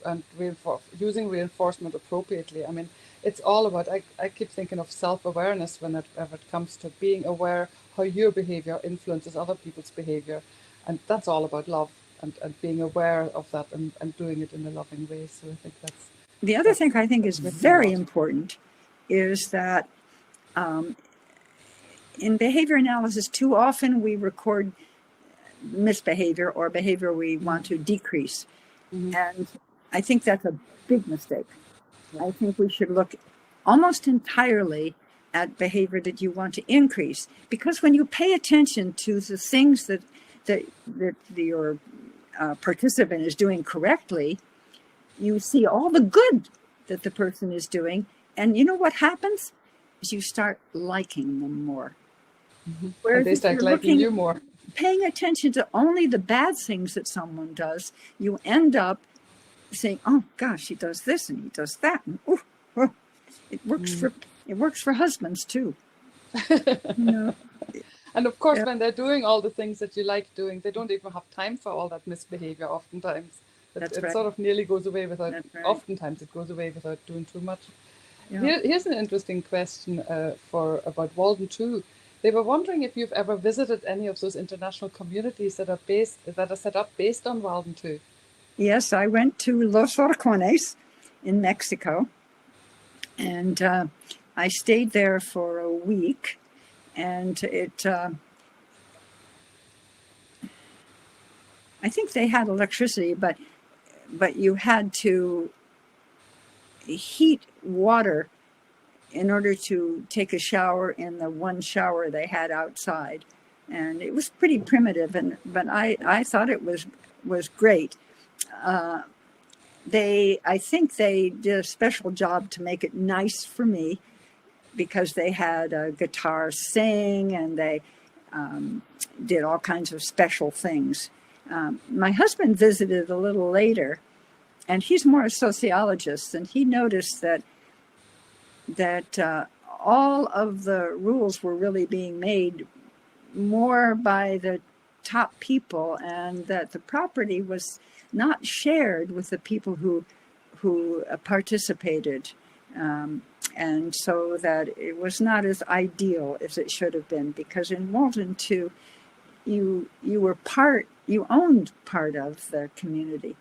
Speaker 1: using reinforcement appropriately. I mean, it's all about, I keep thinking of self-awareness whenever it comes to being aware how your behavior influences other people's behavior. And that's all about love and being aware of that and doing it in a loving way. So I think that's...
Speaker 2: The other thing I think is very important is that in behavior analysis, too often we record misbehavior or behavior we want to decrease.
Speaker 1: Mm-hmm.
Speaker 2: And I think that's a big mistake.
Speaker 1: Yeah.
Speaker 2: I think we should look almost entirely at behavior that you want to increase, because when you pay attention to the things that your participant is doing correctly, you see all the good that the person is doing, and you know what happens is you start liking them more.
Speaker 1: Mm-hmm.
Speaker 2: Whereas
Speaker 1: And they
Speaker 2: if
Speaker 1: start
Speaker 2: you're
Speaker 1: liking you more.
Speaker 2: paying attention to only the bad things that someone does, you end up saying, "Oh gosh, he does this and he does that," and it works for husbands too.
Speaker 1: And of course,
Speaker 2: Yeah,
Speaker 1: when they're doing all the things that you like doing, they don't even have time for all that misbehavior oftentimes.
Speaker 2: that's
Speaker 1: It
Speaker 2: right.
Speaker 1: sort of nearly goes away without,
Speaker 2: That's right.
Speaker 1: oftentimes it goes away without doing too much.
Speaker 2: Yeah.
Speaker 1: Here's an interesting question about Walden too. They were wondering if you've ever visited any of those international communities that are set up based on Walden too.
Speaker 2: Yes, I went to Los Horcones in Mexico, and I stayed there for a week, and I think they had electricity, but you had to heat water in order to take a shower in the one shower they had outside, and it was pretty primitive, but I thought it was great. I think they did a special job to make it nice for me, because they had a guitar sing, and they did all kinds of special things. My husband visited a little later, and he's more a sociologist, and he noticed that all of the rules were really being made more by the top people, and that the property was not shared with the people who participated, and so that it was not as ideal as it should have been, because in Walden too, you owned part of the community.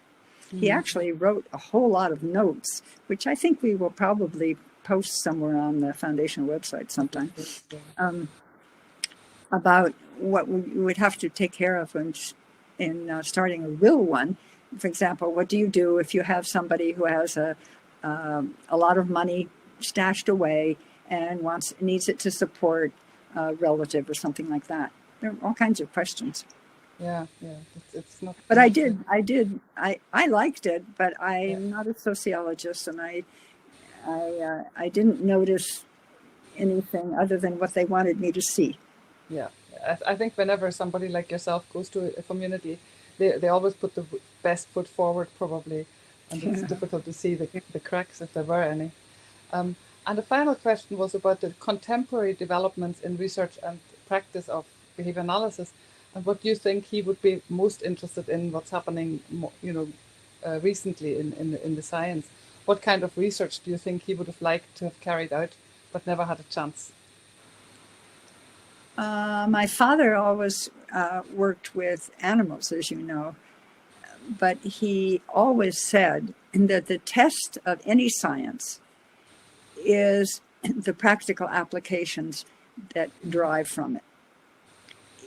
Speaker 2: He actually wrote a whole lot of notes, which I think we will probably post somewhere on the foundation website sometime, about what we would have to take care of in starting a real one. For example, what do you do if you have somebody who has a lot of money stashed away and needs it to support a relative or something like that? There are all kinds of questions.
Speaker 1: Yeah. It's not.
Speaker 2: But I liked it, but I'm not a sociologist, and I didn't notice anything other than what they wanted me to see.
Speaker 1: Yeah, I think whenever somebody like yourself goes to a community, they always put the best foot forward, probably, and it's difficult to see the cracks if there were any. And the final question was about the contemporary developments in research and practice of behavior analysis, and what you think he would be most interested in, what's happening, recently in the science. What kind of research do you think he would have liked to have carried out, but never had a chance?
Speaker 2: My father always worked with animals, as you know, but he always said that the test of any science is the practical applications that derive from it.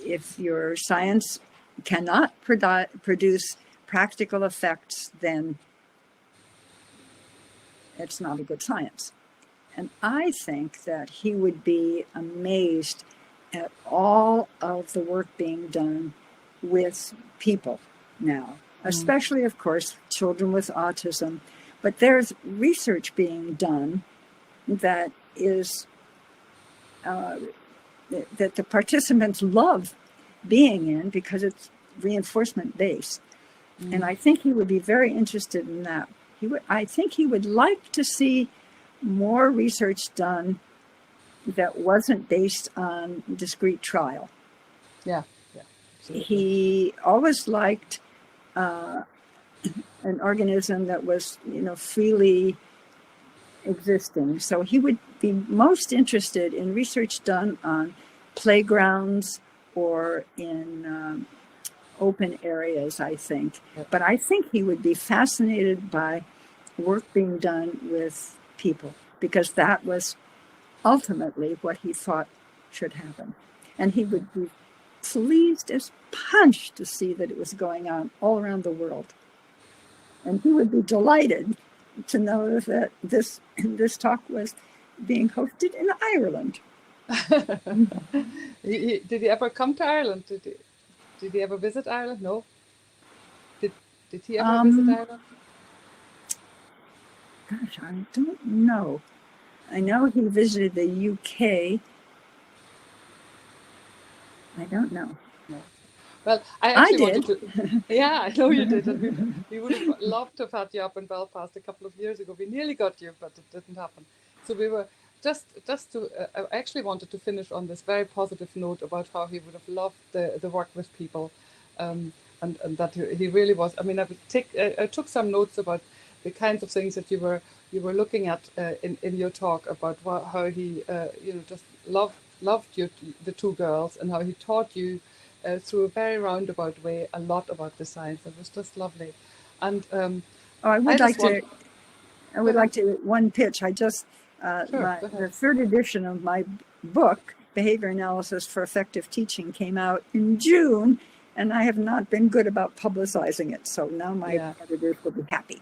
Speaker 2: If your science cannot produce practical effects, then it's not a good science. And I think that he would be amazed at all of the work being done with people now, especially, of course, children with autism. But there's research being done that is that the participants love being in, because it's reinforcement based. And I think he would be very interested in that. I think he would like to see more research done that wasn't based on discrete trial.
Speaker 1: Yeah, absolutely.
Speaker 2: He always liked an organism that was, freely existing. So he would be most interested in research done on playgrounds or in open areas, I think.
Speaker 1: Yep.
Speaker 2: But I think he would be fascinated by work being done with people, because that was ultimately what he thought should happen. And he would be pleased as punch to see that it was going on all around the world. And he would be delighted to know that this talk was being hosted in Ireland.
Speaker 1: Did he ever come to Ireland? Did he ever visit Ireland? No. Did he ever visit Ireland?
Speaker 2: Gosh, I don't know. I know he visited the UK. I don't know.
Speaker 1: No. Well, I actually wanted
Speaker 2: did.
Speaker 1: to. Yeah, I know you did. And we would have loved to have had you up in Belfast a couple of years ago. We nearly got you, but it didn't happen. So we were just to. I actually wanted to finish on this very positive note about how he would have loved the work with people, and that he really was. I mean, I took some notes about the kinds of things that you were looking at in your talk about how he just loved you, the two girls, and how he taught you through a very roundabout way a lot about the science. It was just lovely. And
Speaker 2: I would like to one pitch. I just the third edition of my book, Behavior Analysis for Effective Teaching, came out in June, and I have not been good about publicizing it. So now my editors will be happy.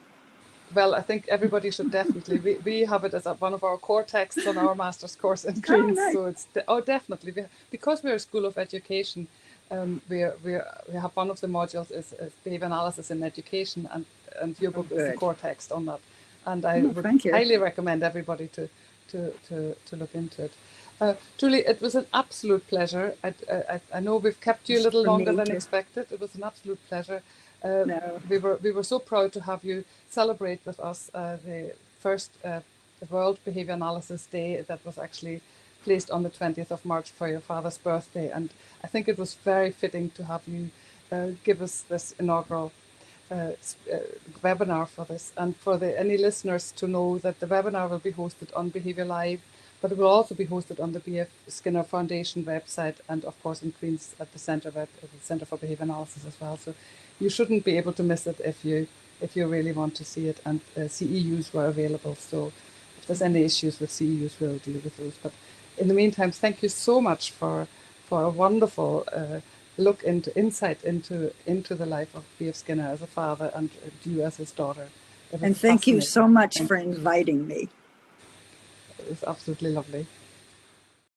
Speaker 1: Well, I think everybody should definitely. We have it as one of our core texts on our master's course in Queens. Nice. So it's definitely because we're a school of education. We have one of the modules is behavior analysis in education, and your book is the core text on that. And I would highly recommend everybody to look into it. Julie, it was an absolute pleasure. I know we've kept you a little longer than expected. It was an absolute pleasure. We were so proud to have you celebrate with us the first World Behavior Analysis Day that was actually placed on the 20th of March for your father's birthday, and I think it was very fitting to have you give us this inaugural webinar for this, and for any listeners to know that the webinar will be hosted on Behavior Live, but it will also be hosted on the B.F. Skinner Foundation website, and of course in Queens at the Centre for Behavior Analysis as well. So you shouldn't be able to miss it if you really want to see it, and CEUs were available. So if there's any issues with CEUs, we'll deal with those. But in the meantime, thank you so much for a wonderful insight into the life of B.F. Skinner as a father and you as his daughter.
Speaker 2: And thank you so much for inviting me.
Speaker 1: It was absolutely lovely.